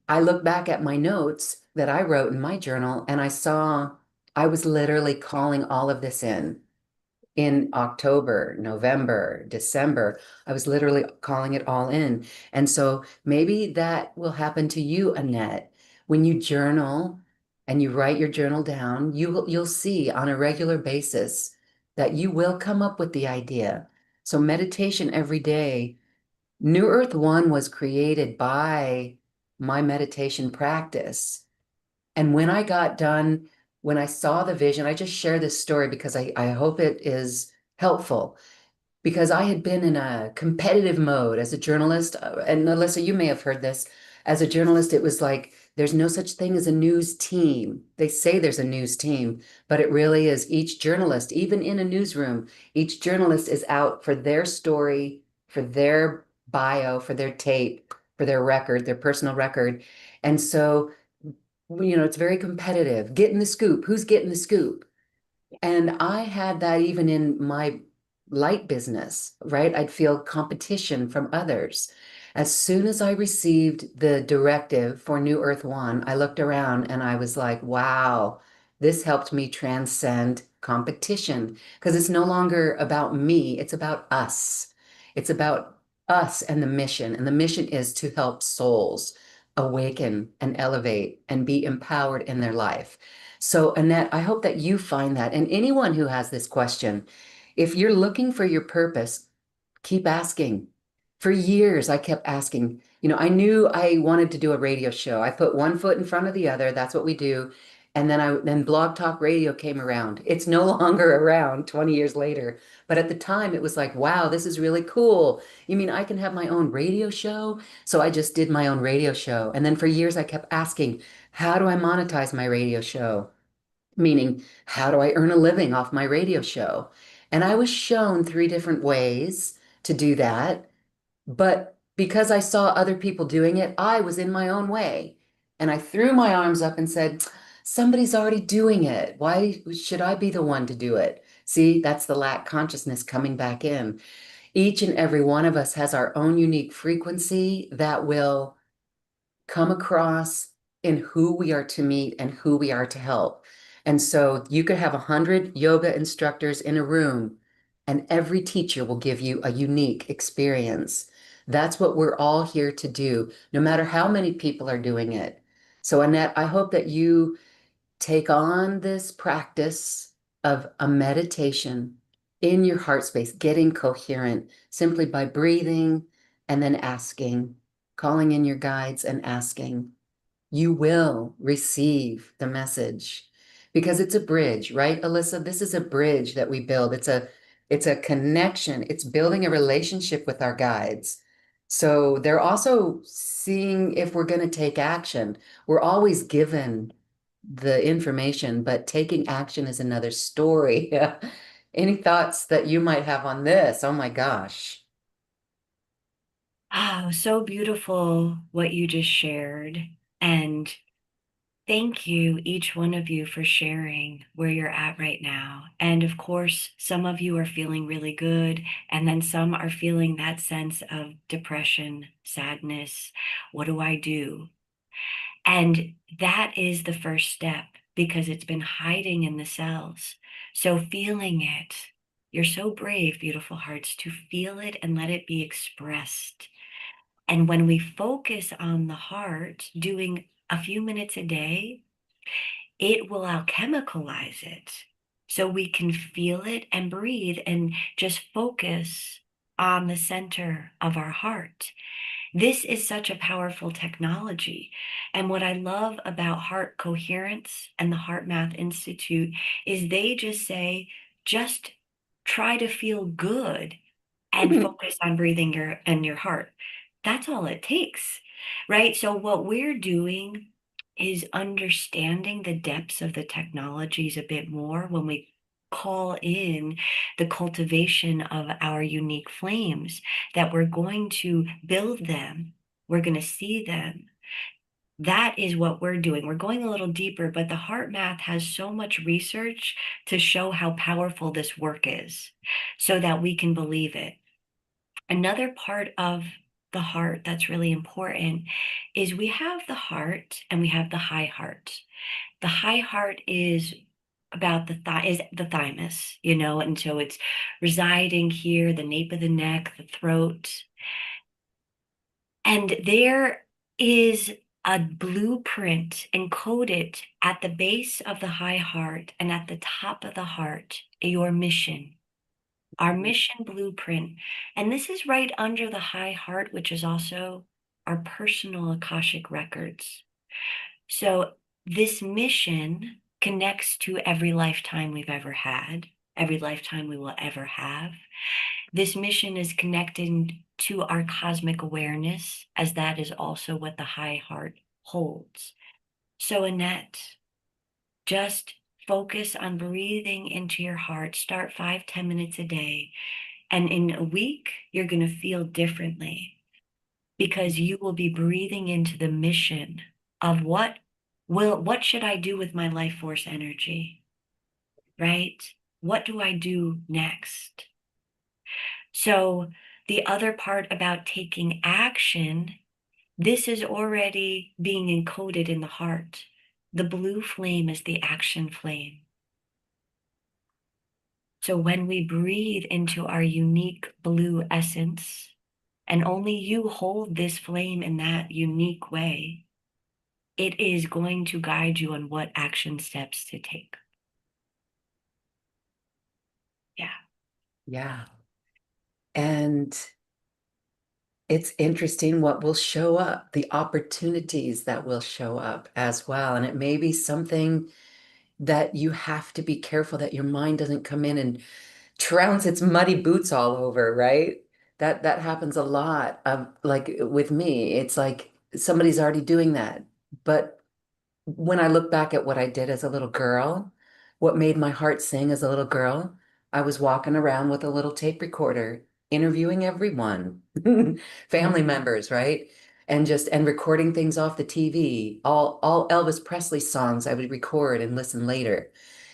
I look back at my notes that I wrote in my journal and I saw I was literally calling all of this in October, November, December. I was literally calling it all in. And so maybe that will happen to you, Annette. When you journal and you write your journal down, you'll see on a regular basis that you will come up with the idea. So meditation every day. New Earth One was created by my meditation practice. And when I got done, when I saw the vision, I just share this story because I hope it is helpful because I had been in a competitive mode as a journalist. And Alissa, you may have heard this. As a journalist, it was like there's no such thing as a news team. They say there's a news team, but it really is each journalist, even in a newsroom, each journalist is out for their story, for their bio, for their tape, for their record, their personal record. And so, it's very competitive. Getting the scoop. Who's getting the scoop? And I had that even in my light business, right? I'd feel competition from others. As soon as I received the directive for New Earth One, I looked around and I was like, wow, this helped me transcend competition because it's no longer about me, it's about us. It's about us and the mission. And the mission is to help souls awaken and elevate and be empowered in their life. So, Annette, I hope that you find that. And anyone who has this question, if you're looking for your purpose, keep asking. For years, I kept asking. I knew I wanted to do a radio show. I put one foot in front of the other. That's what we do. And then Blog Talk Radio came around. It's no longer around 20 years later. But at the time, it was like, wow, this is really cool. You mean I can have my own radio show? So I just did my own radio show. And then for years, I kept asking, how do I monetize my radio show? Meaning, how do I earn a living off my radio show? And I was shown three different ways to do that. But because I saw other people doing it, I was in my own way. And I threw my arms up and said, somebody's already doing it. Why should I be the one to do it? See, that's the lack consciousness coming back in. Each and every one of us has our own unique frequency that will come across in who we are to meet and who we are to help. And so you could have 100 yoga instructors in a room, and every teacher will give you a unique experience. That's what we're all here to do, no matter how many people are doing it. So, Annette, I hope that you take on this practice of a meditation in your heart space, getting coherent simply by breathing and then asking, calling in your guides and asking. You will receive the message because it's a bridge, right, Alissa? This is a bridge that we build. It's a connection. It's building a relationship with our guides. So they're also seeing if we're going to take action. We're always given the information, but taking action is another story. Any thoughts that you might have on this? Oh my gosh.
Oh, so beautiful what you just shared. And thank you, each one of you, for sharing where you're at right now. And of course, some of you are feeling really good, and then some are feeling that sense of depression, sadness. What do I do? And that is the first step because it's been hiding in the cells. So, feeling it, you're so brave, beautiful hearts, to feel it and let it be expressed. And when we focus on the heart, doing a few minutes a day, it will alchemicalize it. So we can feel it and breathe and just focus on the center of our heart. This is such a powerful technology. And what I love about Heart Coherence and the Heart Math Institute is they just say, just try to feel good and focus on breathing your heart. That's all it takes, right? So what we're doing is understanding the depths of the technologies a bit more when we call in the cultivation of our unique flames, that we're going to build them, we're going to see them. That is what we're doing. We're going a little deeper, but the heart math has so much research to show how powerful this work is so that we can believe it. Another part of the heart that's really important is we have the heart and we have the high heart. The high heart is about is the thymus, and so it's residing here, the nape of the neck, the throat. And there is a blueprint encoded at the base of the high heart and at the top of the heart, your mission, our mission blueprint. And this is right under the high heart, which is also our personal Akashic records. So this mission connects to every lifetime we've ever had, every lifetime we will ever have. This mission is connected to our cosmic awareness, as that is also what the high heart holds. So, Annette, just focus on breathing into your heart. Start 5-10 minutes a day. And in a week, you're going to feel differently because you will be breathing into the mission of what should I do with my life force energy, right? What do I do next? So the other part about taking action, this is already being encoded in the heart. The blue flame is the action flame. So when we breathe into our unique blue essence, and only you hold this flame in that unique way, it is going to guide you on what action steps to take. Yeah.
Yeah. And it's interesting what will show up, the opportunities that will show up as well. And it may be something that you have to be careful that your mind doesn't come in and trounce its muddy boots all over, right? That happens a lot. Like with me, it's like somebody's already doing that. But when I look back at what I did as a little girl, what made my heart sing as a little girl, I was walking around with a little tape recorder interviewing everyone, family members, right? And just and recording things off the TV. All Elvis Presley songs I would record and listen later.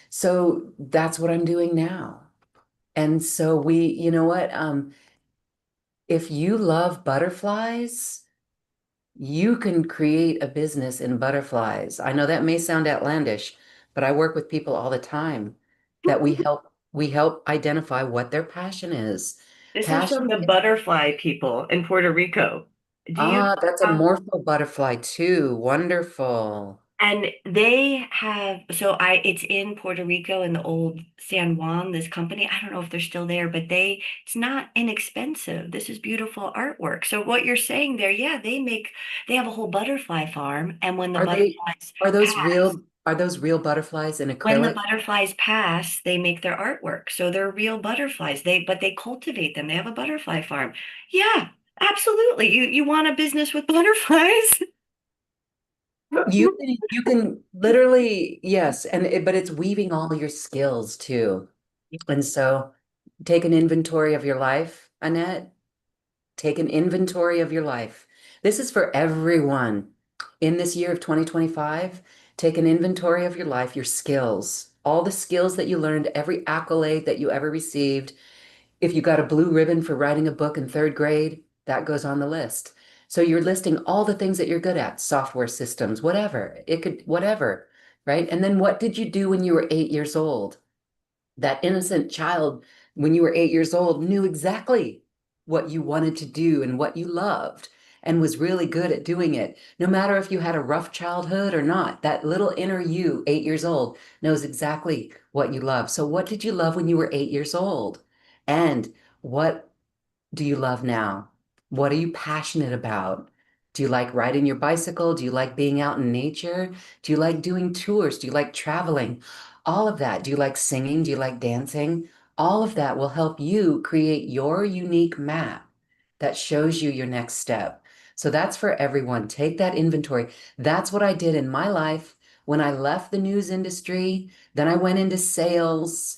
So that's what I'm doing now. And so you know what? If you love butterflies, you can create a business in butterflies. I know that may sound outlandish, but I work with people all the time that we help identify what their passion is.
This is
Passion,
from the butterfly people in Puerto Rico. Do you
that's a
know?
morpho butterfly too. Wonderful.
And they have, so it's in Puerto Rico in the old San Juan, this company. I don't know if they're still there, but it's not inexpensive. This is beautiful artwork. So what you're saying there, yeah, they have a whole butterfly farm. And
Are they are those real butterflies in
when the
acrylic?
butterflies pass, they make their artwork. So they're real butterflies. But they cultivate them. They have a butterfly farm. Yeah, absolutely. You want a business with butterflies?
You can literally, yes, but it's weaving all your skills too. And so take an inventory of your life, Annette. Take an inventory of your life. This is for everyone. In this year of 2025, take an inventory of your life, your skills, all the skills that you learned, every accolade that you ever received. If you got a blue ribbon for writing a book in third grade, that goes on the list. So you're listing all the things that you're good at, software systems, whatever. It could, whatever, right? And then what did you do when you were 8 years old? That innocent child, when you were 8 years old, knew exactly what you wanted to do and what you loved and was really good at doing it. No matter if you had a rough childhood or not, that little inner you, 8 years old, knows exactly what you love. So, what did you love when you were 8 years old? And what do you love now? What are you passionate about? Do you like riding your bicycle? Do you like being out in nature? Do you like doing tours? Do you like traveling? All of that. Do you like singing? Do you like dancing? All of that will help you create your unique map that shows you your next step. So that's for everyone. Take that inventory. That's what I did in my life when I left the news industry. Then I went into sales.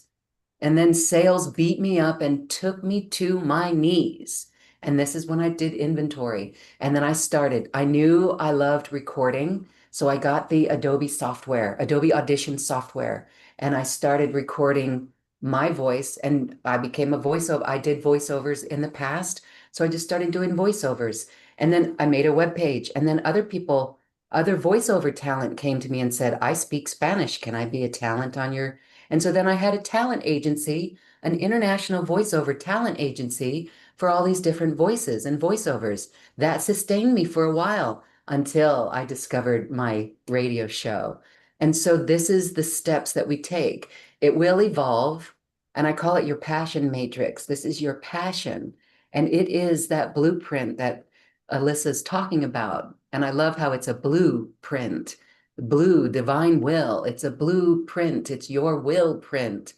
And then sales beat me up and took me to my knees. And this is when I did inventory. And then I started. I knew I loved recording. So I got the Adobe software, Adobe Audition software. And I started recording my voice and I became a voiceover. I did voiceovers in the past. So I just started doing voiceovers. And then I made a web page. And then other voiceover talent came to me and said, I speak Spanish. Can I be a talent on your and so then I had a talent agency, an international voiceover talent agency for all these different voices and voiceovers. That sustained me for a while until I discovered my radio show. And so this is the steps that we take. It will evolve, and I call it your passion matrix. This is your passion, and it is that blueprint that Alyssa's talking about. And I love how it's a blueprint. Blue, divine will. It's a blueprint. It's your will print.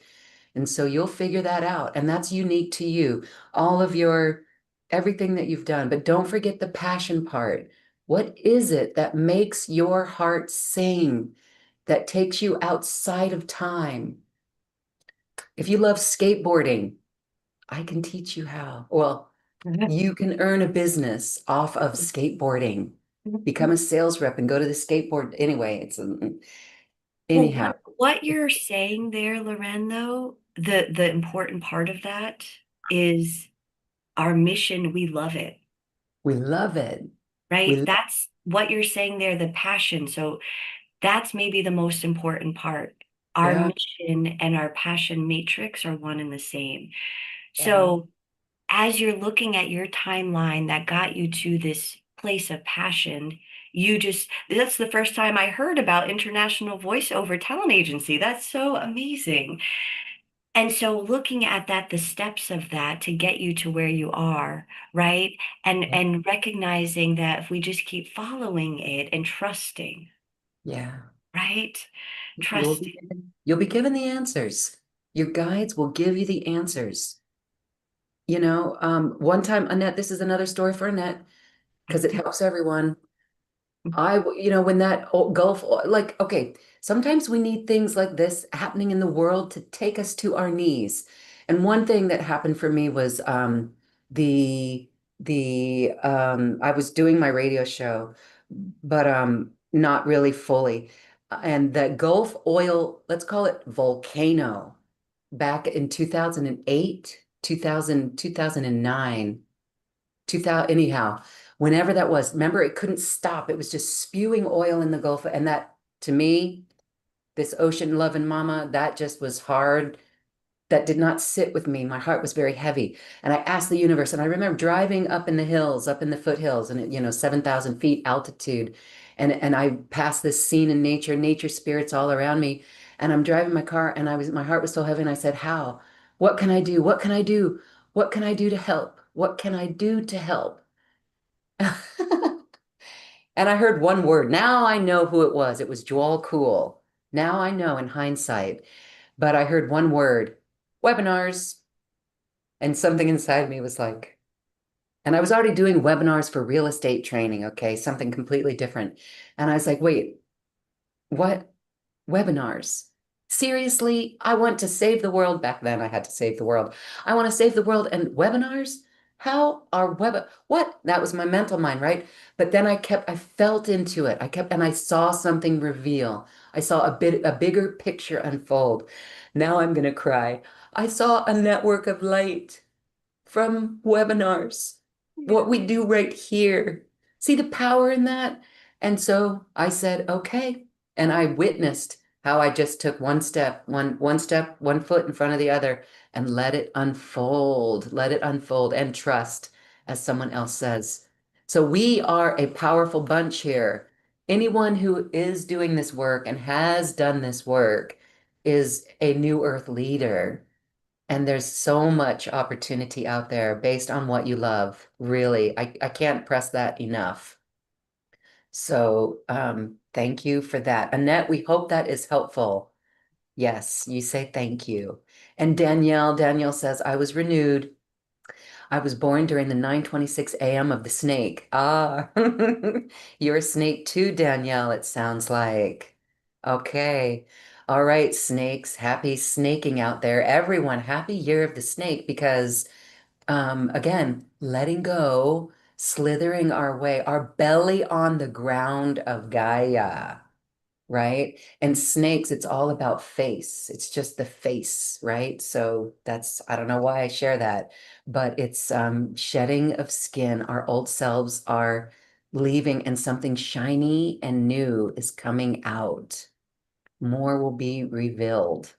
And so you'll figure that out. And that's unique to you. All of everything that you've done. But don't forget the passion part. What is it that makes your heart sing, that takes you outside of time? If you love skateboarding, I can teach you how. Well, you can earn a business off of skateboarding. Become a sales rep and go to the skateboard. Anyway,
Well,
anyhow,
what you're saying there, Loren, though, the important part of that is our mission. We love it,
we love it.
right?
We,
That's what you're saying there, the passion. So that's maybe the most important part. Our
yeah,
mission and our passion matrix are one and the same.
yeah,
So as you're looking at your timeline that got you to this place of passion, that's the first time I heard about International Voiceover Talent Agency. That's so amazing. And so looking at that, the steps of that to get you to where you are, right?
yeah,
And recognizing that if we just keep following it and trusting,
yeah.
right?
You'll
Trusting.
be you'll be given the answers. Your guides will give you the answers. One time, Annette, this is another story for Annette because it helps everyone. When that Gulf, like, okay, sometimes we need things like this happening in the world to take us to our knees. And one thing that happened for me was I was doing my radio show, but not really fully. And the Gulf oil, let's call it volcano, back in 2008, 2000, 2009, 2000, anyhow, whenever that was, remember it couldn't stop. It was just spewing oil in the Gulf. And that, to me, this ocean loving mama, that just was hard. That did not sit with me. My heart was very heavy. And I asked the universe, and I remember driving up in the hills, up in the foothills, and 7,000 feet altitude. And I passed this scene in nature, nature spirits all around me. And I'm driving my car, and my heart was so heavy. And I said, how? What can I do? What can I do? What can I do to help? What can I do to help? And I heard one word. Now I know who it was. It was Joel Cool. Now I know in hindsight. But I heard one word, webinars. And something inside me was like, and I was already doing webinars for real estate training, okay, something completely different. And I was like, wait, what? Webinars? Seriously? I want to save the world. Back then, I had to save the world. I want to save the world and webinars? How are what? That was my mental mind, right? But then I felt into it. And I saw something reveal. I saw a bigger picture unfold. Now I'm gonna cry. I saw a network of light from webinars, what we do right here. See the power in that? And so I said, okay. And I witnessed how I just took one foot in front of the other and let it unfold and trust, as someone else says. So we are a powerful bunch here. Anyone who is doing this work and has done this work is a new earth leader. And there's so much opportunity out there based on what you love. Really, I can't press that enough. So thank you for that. Annette, we hope that is helpful. Yes, you say thank you. And Danielle says, I was renewed. I was born during the 9:26 a.m. of the snake. Ah, you're a snake too, Danielle, it sounds like. Okay. All right, snakes, happy snaking out there. Everyone, happy year of the snake because again, letting go, slithering our way, our belly on the ground of Gaia, right? And snakes, it's all about face. It's just the face, right? So that's, I don't know why I share that, but it's shedding of skin. Our old selves are leaving and something shiny and new is coming out. More will be revealed.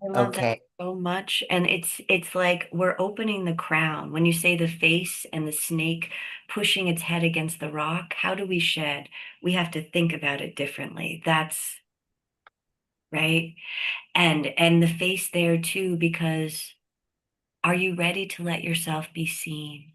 I love that
Okay.
so much. And it's like we're opening the crown. When you say the face and the snake pushing its head against the rock, how do we shed? We have to think about it differently. That's right. And the face there too, because are you ready to let yourself be seen?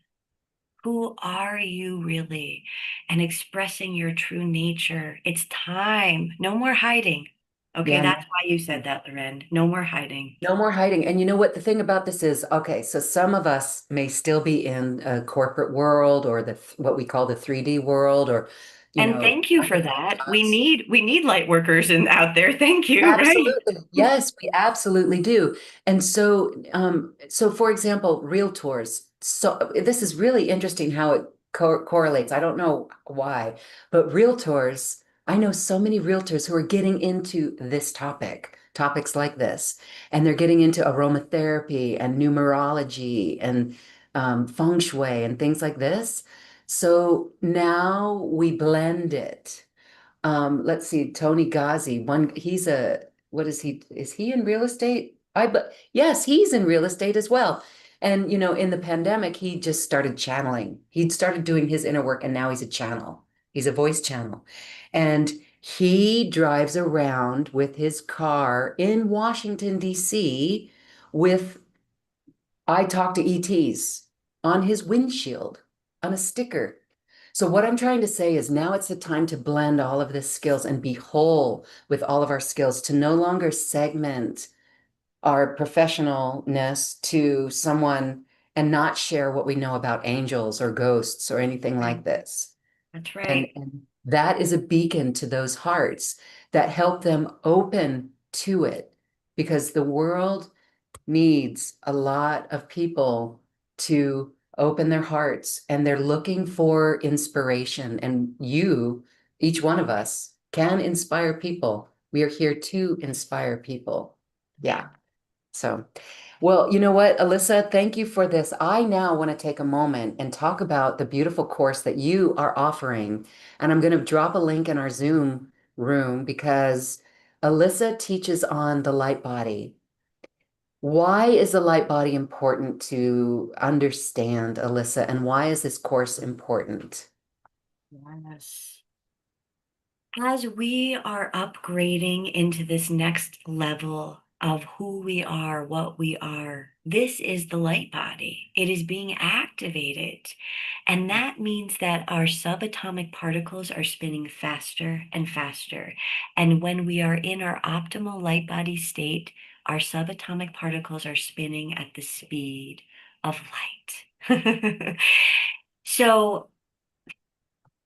Who are you really? And expressing your true nature. It's time. No more hiding. Okay,
Yeah,
that's
no.
why you said that, Loren. No more hiding.
No more hiding. And you know what? The thing about this is, okay, so some of us may still be in a corporate world or what we call the 3D world or,
And thank you for
under
that. We
us.
need light workers in out there. Thank you, right?
Absolutely. Yes, we absolutely do. And so for example, realtors. So this is really interesting how it correlates. I don't know why, but realtors, I know so many realtors who are getting into this topics like this, and they're getting into aromatherapy and numerology and feng shui and things like this. So now we blend it. Let's see, Tony Ghazi, what is he? Is he in real estate? But yes, he's in real estate as well. And, in the pandemic, he just started channeling. He'd started doing his inner work and now he's a channel. He's a voice channel. And he drives around with his car in Washington, D.C. with, I talk to ETs on his windshield, on a sticker. So what I'm trying to say is now it's the time to blend all of this skills and be whole with all of our skills, to no longer segment our professionalness to someone and not share what we know about angels or ghosts or anything
Right.
like this.
That's
And,
right.
and that is a beacon to those hearts that help them open to it because the world needs a lot of people to open their hearts, and they're looking for inspiration. And you, each one of us, can inspire people. We are here to inspire people. Yeah. So, well, you know what, Alissa, thank you for this. I now want to take a moment and talk about the beautiful course that you are offering. And I'm going to drop a link in our Zoom room because Alissa teaches on the light body. Why is the light body important to understand, Alissa, and why is this course important?
Yes. As we are upgrading into this next level of who we are, what we are, this is the light body. It is being activated. And that means that our subatomic particles are spinning faster and faster. And when we are in our optimal light body state, our subatomic particles are spinning at the speed of light. So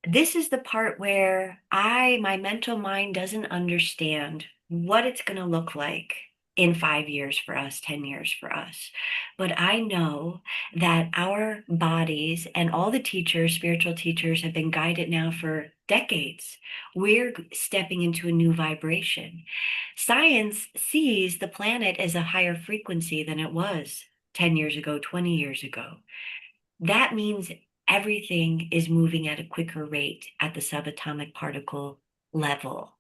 this is the part where my mental mind doesn't understand what it's going to look like in 5 years for us, 10 years for us. But I know that our bodies and all the teachers, spiritual teachers, have been guided now for decades. We're stepping into a new vibration. Science sees the planet as a higher frequency than it was 10 years ago, 20 years ago. That means everything is moving at a quicker rate at the subatomic particle level.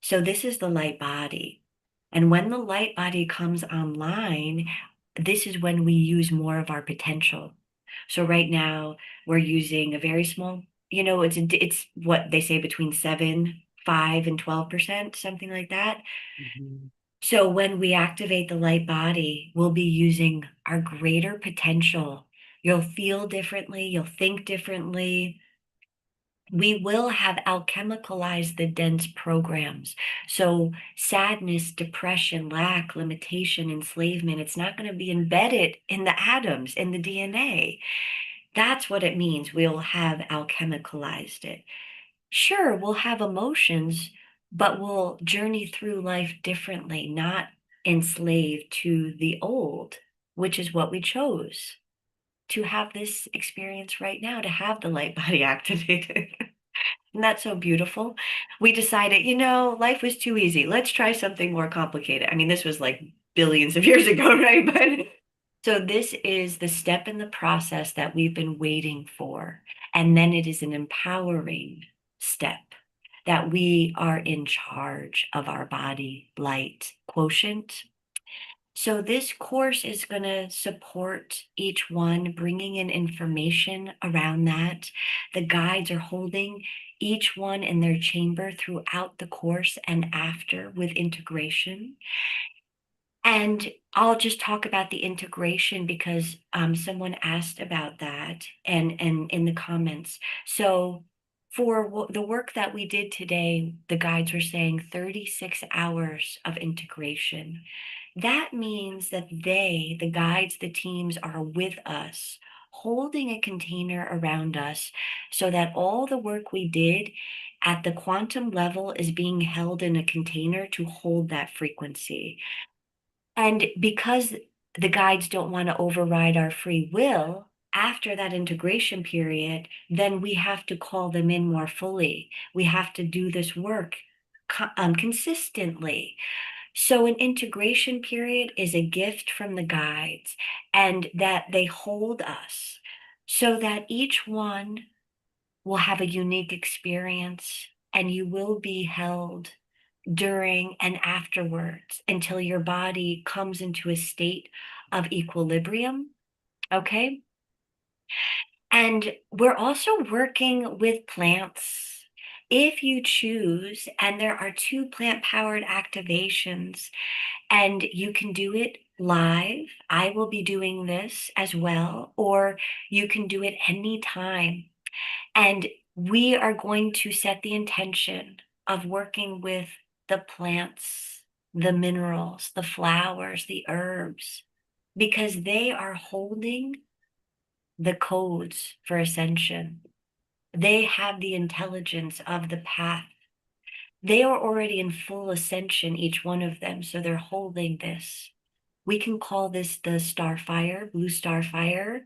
So this is the light body. And when the light body comes online, this is when we use more of our potential. So right now we're using a very small, it's what they say between 7, 5, and 12%, something like that.
Mhm.
So when we activate the light body, we'll be using our greater potential. You'll feel differently, you'll think differently. We will have alchemicalized the dense programs. So sadness, depression, lack, limitation, enslavement, it's not going to be embedded in the atoms, in the DNA. That's what it means. We'll have alchemicalized it. Sure, we'll have emotions, but we'll journey through life differently, not enslaved to the old, which is what we chose to have this experience right now, to have the light body activated. Isn't that so beautiful? We decided, life was too easy. Let's try something more complicated. I mean, this was like billions of years ago, right? But so this is the step in the process that we've been waiting for. And then it is an empowering step that we are in charge of our body light quotient. So this course is going to support each one, bringing in information around that. The guides are holding each one in their chamber throughout the course and after with integration. And I'll just talk about the integration because someone asked about that and in the comments. So for the work that we did today, the guides were saying 36 hours of integration. That means that the guides, the teams are with us, holding a container around us so that all the work we did at the quantum level is being held in a container to hold that frequency. And because the guides don't want to override our free will, after that integration period, then we have to call them in more fully. We have to do this work consistently. So, an integration period is a gift from the guides, and that they hold us so that each one will have a unique experience and you will be held during and afterwards until your body comes into a state of equilibrium. Okay. And we're also working with plants. If you choose, and there are 2 plant-powered activations, and you can do it live. I will be doing this as well, or you can do it anytime. And we are going to set the intention of working with the plants, the minerals, the flowers, the herbs, because they are holding the codes for ascension. They have the intelligence of the path. They are already in full ascension, each one of them. So they're holding this. We can call this the star fire, blue star fire.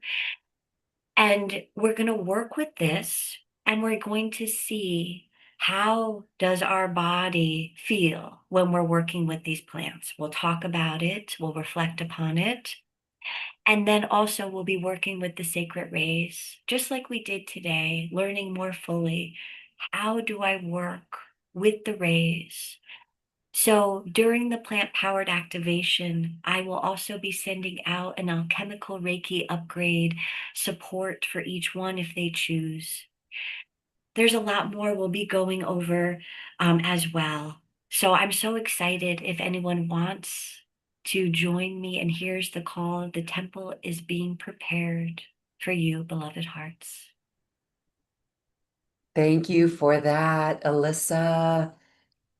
And we're going to work with this and we're going to see how does our body feel when we're working with these plants. We'll talk about it, we'll reflect upon it, and then also we'll be working with the sacred rays, just like we did today, learning more fully. How do I work with the rays? So during the plant powered activation, I will also be sending out an alchemical Reiki upgrade support for each one if they choose. There's a lot more we'll be going over as well. So I'm so excited if anyone wants to join me and here's the call. The temple is being prepared for you, beloved hearts.
Thank you for that, Alissa.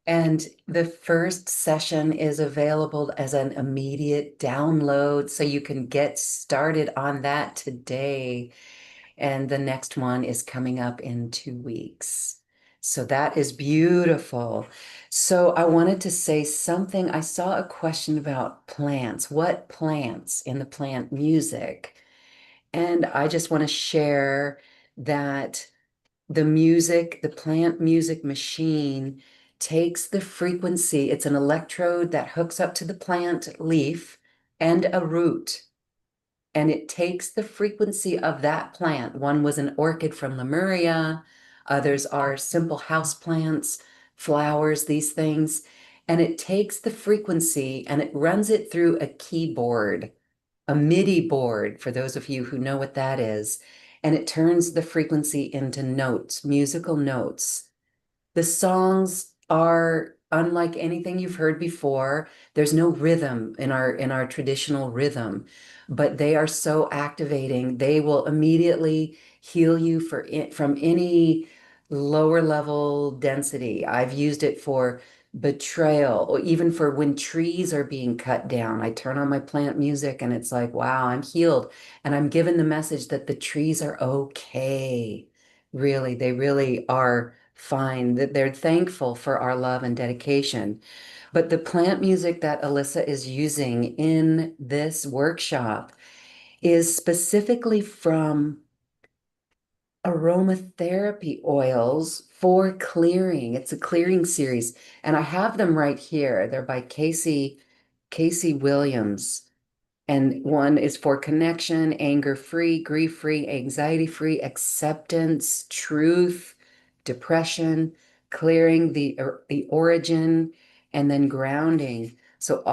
And the first session is available as an immediate download, so you can get started on that today. And the next one is coming up in 2 weeks. So that is beautiful. So I wanted to say something. I saw a question about plants. What plants in the plant music? And I just want to share that the music, the plant music machine takes the frequency. It's an electrode that hooks up to the plant leaf and a root, and it takes the frequency of that plant. One was an orchid from Lemuria, others are simple house plants, flowers, these things. And it takes the frequency and it runs it through a keyboard, a MIDI board, for those of you who know what that is. And it turns the frequency into notes, musical notes. The songs are unlike anything you've heard before. There's no rhythm in our traditional rhythm, but they are so activating. They will immediately heal you from any lower level density. I've used it for betrayal, or even for when trees are being cut down. I turn on my plant music and it's like, wow, I'm healed. And I'm given the message that the trees are okay. Really, they really are fine, that they're thankful for our love and dedication. But the plant music that Alissa is using in this workshop is specifically from aromatherapy oils for clearing. It's a clearing series, and I have them right here. They're by Casey Williams. And one is for connection, anger-free, grief-free, anxiety-free, acceptance, truth, depression, clearing the origin, and then grounding. So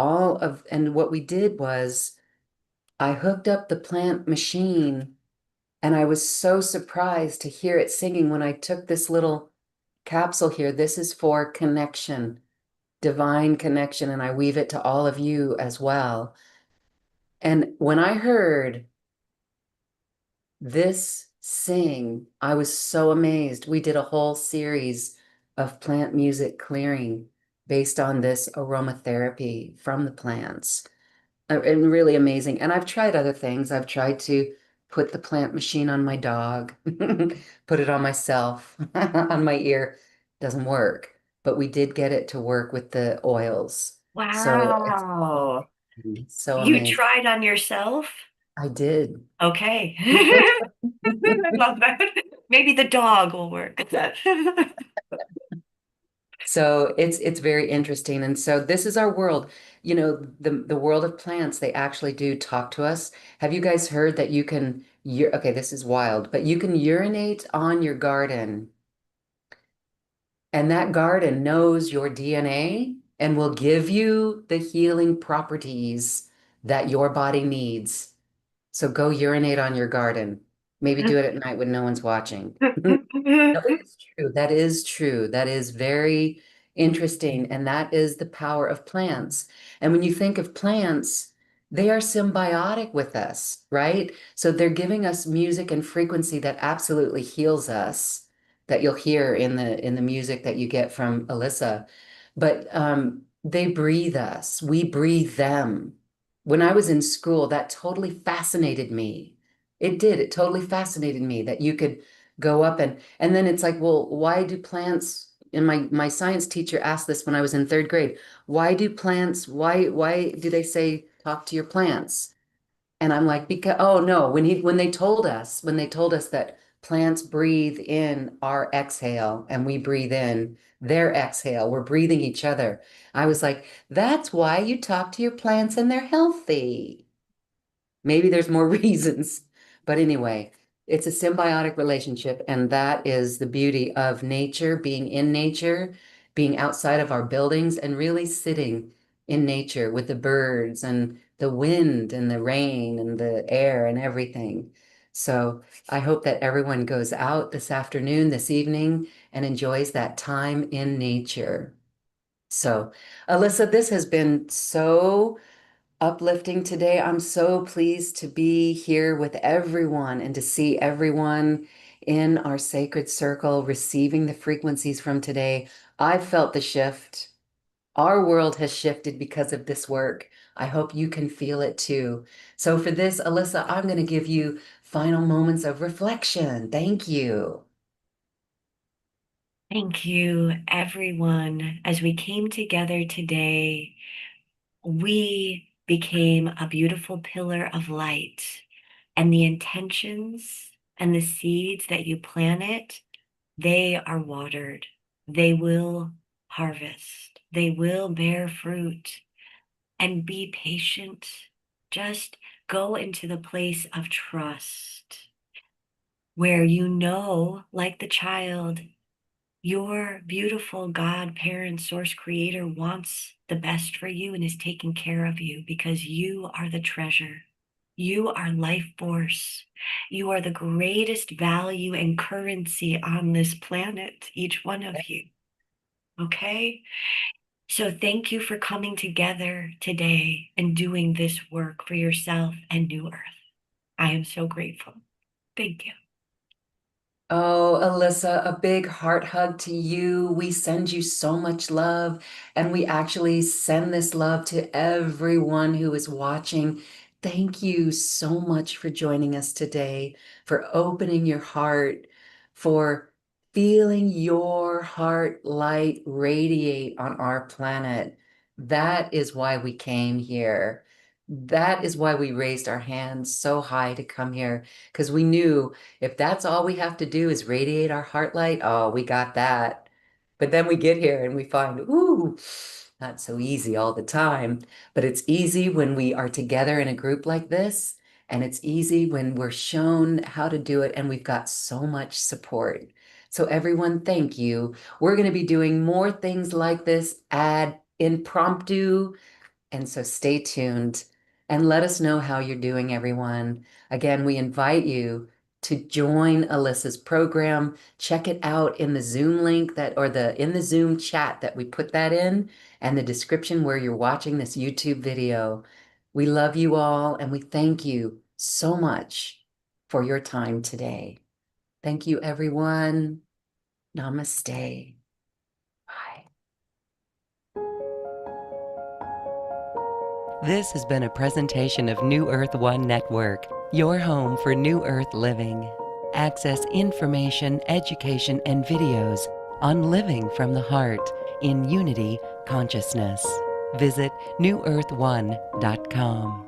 and what we did was I hooked up the plant machine, and I was so surprised to hear it singing when I took this little capsule here. This is for connection, divine connection, and I weave it to all of you as well. And when I heard this sing, I was so amazed. We did a whole series of plant music clearing based on this aromatherapy from the plants. And really amazing. And I've tried other things. I've tried to put the plant machine on my dog, put it on myself, on my ear. Doesn't work. But we did get it to work with the oils. So it's
Wow.
so
You
amazing.
tried on yourself?
I did.
Okay. I love that. Maybe the dog will work.
So it's very interesting. And so this is our world. You know, the world of plants, they actually do talk to us. Have you guys heard that you can okay, this is wild, but you can urinate on your garden, and that garden knows your DNA and will give you the healing properties that your body needs. So go urinate on your garden. Maybe do it at night when no one's watching. No, it is true. That is true. That is very interesting. And that is the power of plants. And when you think of plants, they are symbiotic with us, right? So they're giving us music and frequency that absolutely heals us, that you'll hear in the music that you get from Alissa. But they breathe us. We breathe them. When I was in school, that totally fascinated me. It did. It totally fascinated me that you could go up and then it's like, well, why do plants, and my science teacher asked this when I was in third grade, why do plants, why do they say talk to your plants? And I'm like, because oh no, when they told us that plants breathe in our exhale and we breathe in their exhale, we're breathing each other. I was like, that's why you talk to your plants and they're healthy. Maybe there's more reasons. But anyway, it's a symbiotic relationship, and that is the beauty of nature, being in nature, being outside of our buildings, and really sitting in nature with the birds and the wind and the rain and the air and everything. So I hope that everyone goes out this afternoon, this evening, and enjoys that time in nature. So, Alissa, this has been so uplifting today. I'm so pleased to be here with everyone and to see everyone in our sacred circle receiving the frequencies from today. I've felt the shift. Our world has shifted because of this work. I hope you can feel it too. So for this, Alissa, I'm going to give you final moments of reflection. Thank you.
Thank you, everyone. As we came together today, we became a beautiful pillar of light, and the intentions and the seeds that you planted, they are watered. They will harvest. They will bear fruit. And be patient. Just go into the place of trust where you know, like the child, your beautiful God, parent, source, creator wants the best for you and is taking care of you because you are the treasure. You are life force. You are the greatest value and currency on this planet, each one of you. Okay? So thank you for coming together today and doing this work for yourself and New Earth. I am so grateful. Thank you.
Oh, Alissa, a big heart hug to you. We send you so much love, and we actually send this love to everyone who is watching. Thank you so much for joining us today, for opening your heart, for feeling your heart light radiate on our planet. That is why we came here. That is why we raised our hands so high to come here, because we knew if that's all we have to do is radiate our heart light, oh, we got that. But then we get here and we find, ooh, not so easy all the time. But it's easy when we are together in a group like this. And it's easy when we're shown how to do it and we've got so much support. So everyone, thank you. We're going to be doing more things like this ad impromptu, and so stay tuned and let us know how you're doing, everyone. Again, we invite you to join Alissa's program. Check it out in the Zoom link that, or in the Zoom chat that we put that in, and the description where you're watching this YouTube video. We love you all and we thank you so much for your time today. Thank you, everyone. Namaste. Bye. This has been a presentation of New Earth One Network, your home for New Earth living. Access information, education, and videos on living from the heart in unity consciousness. Visit newearth1.com.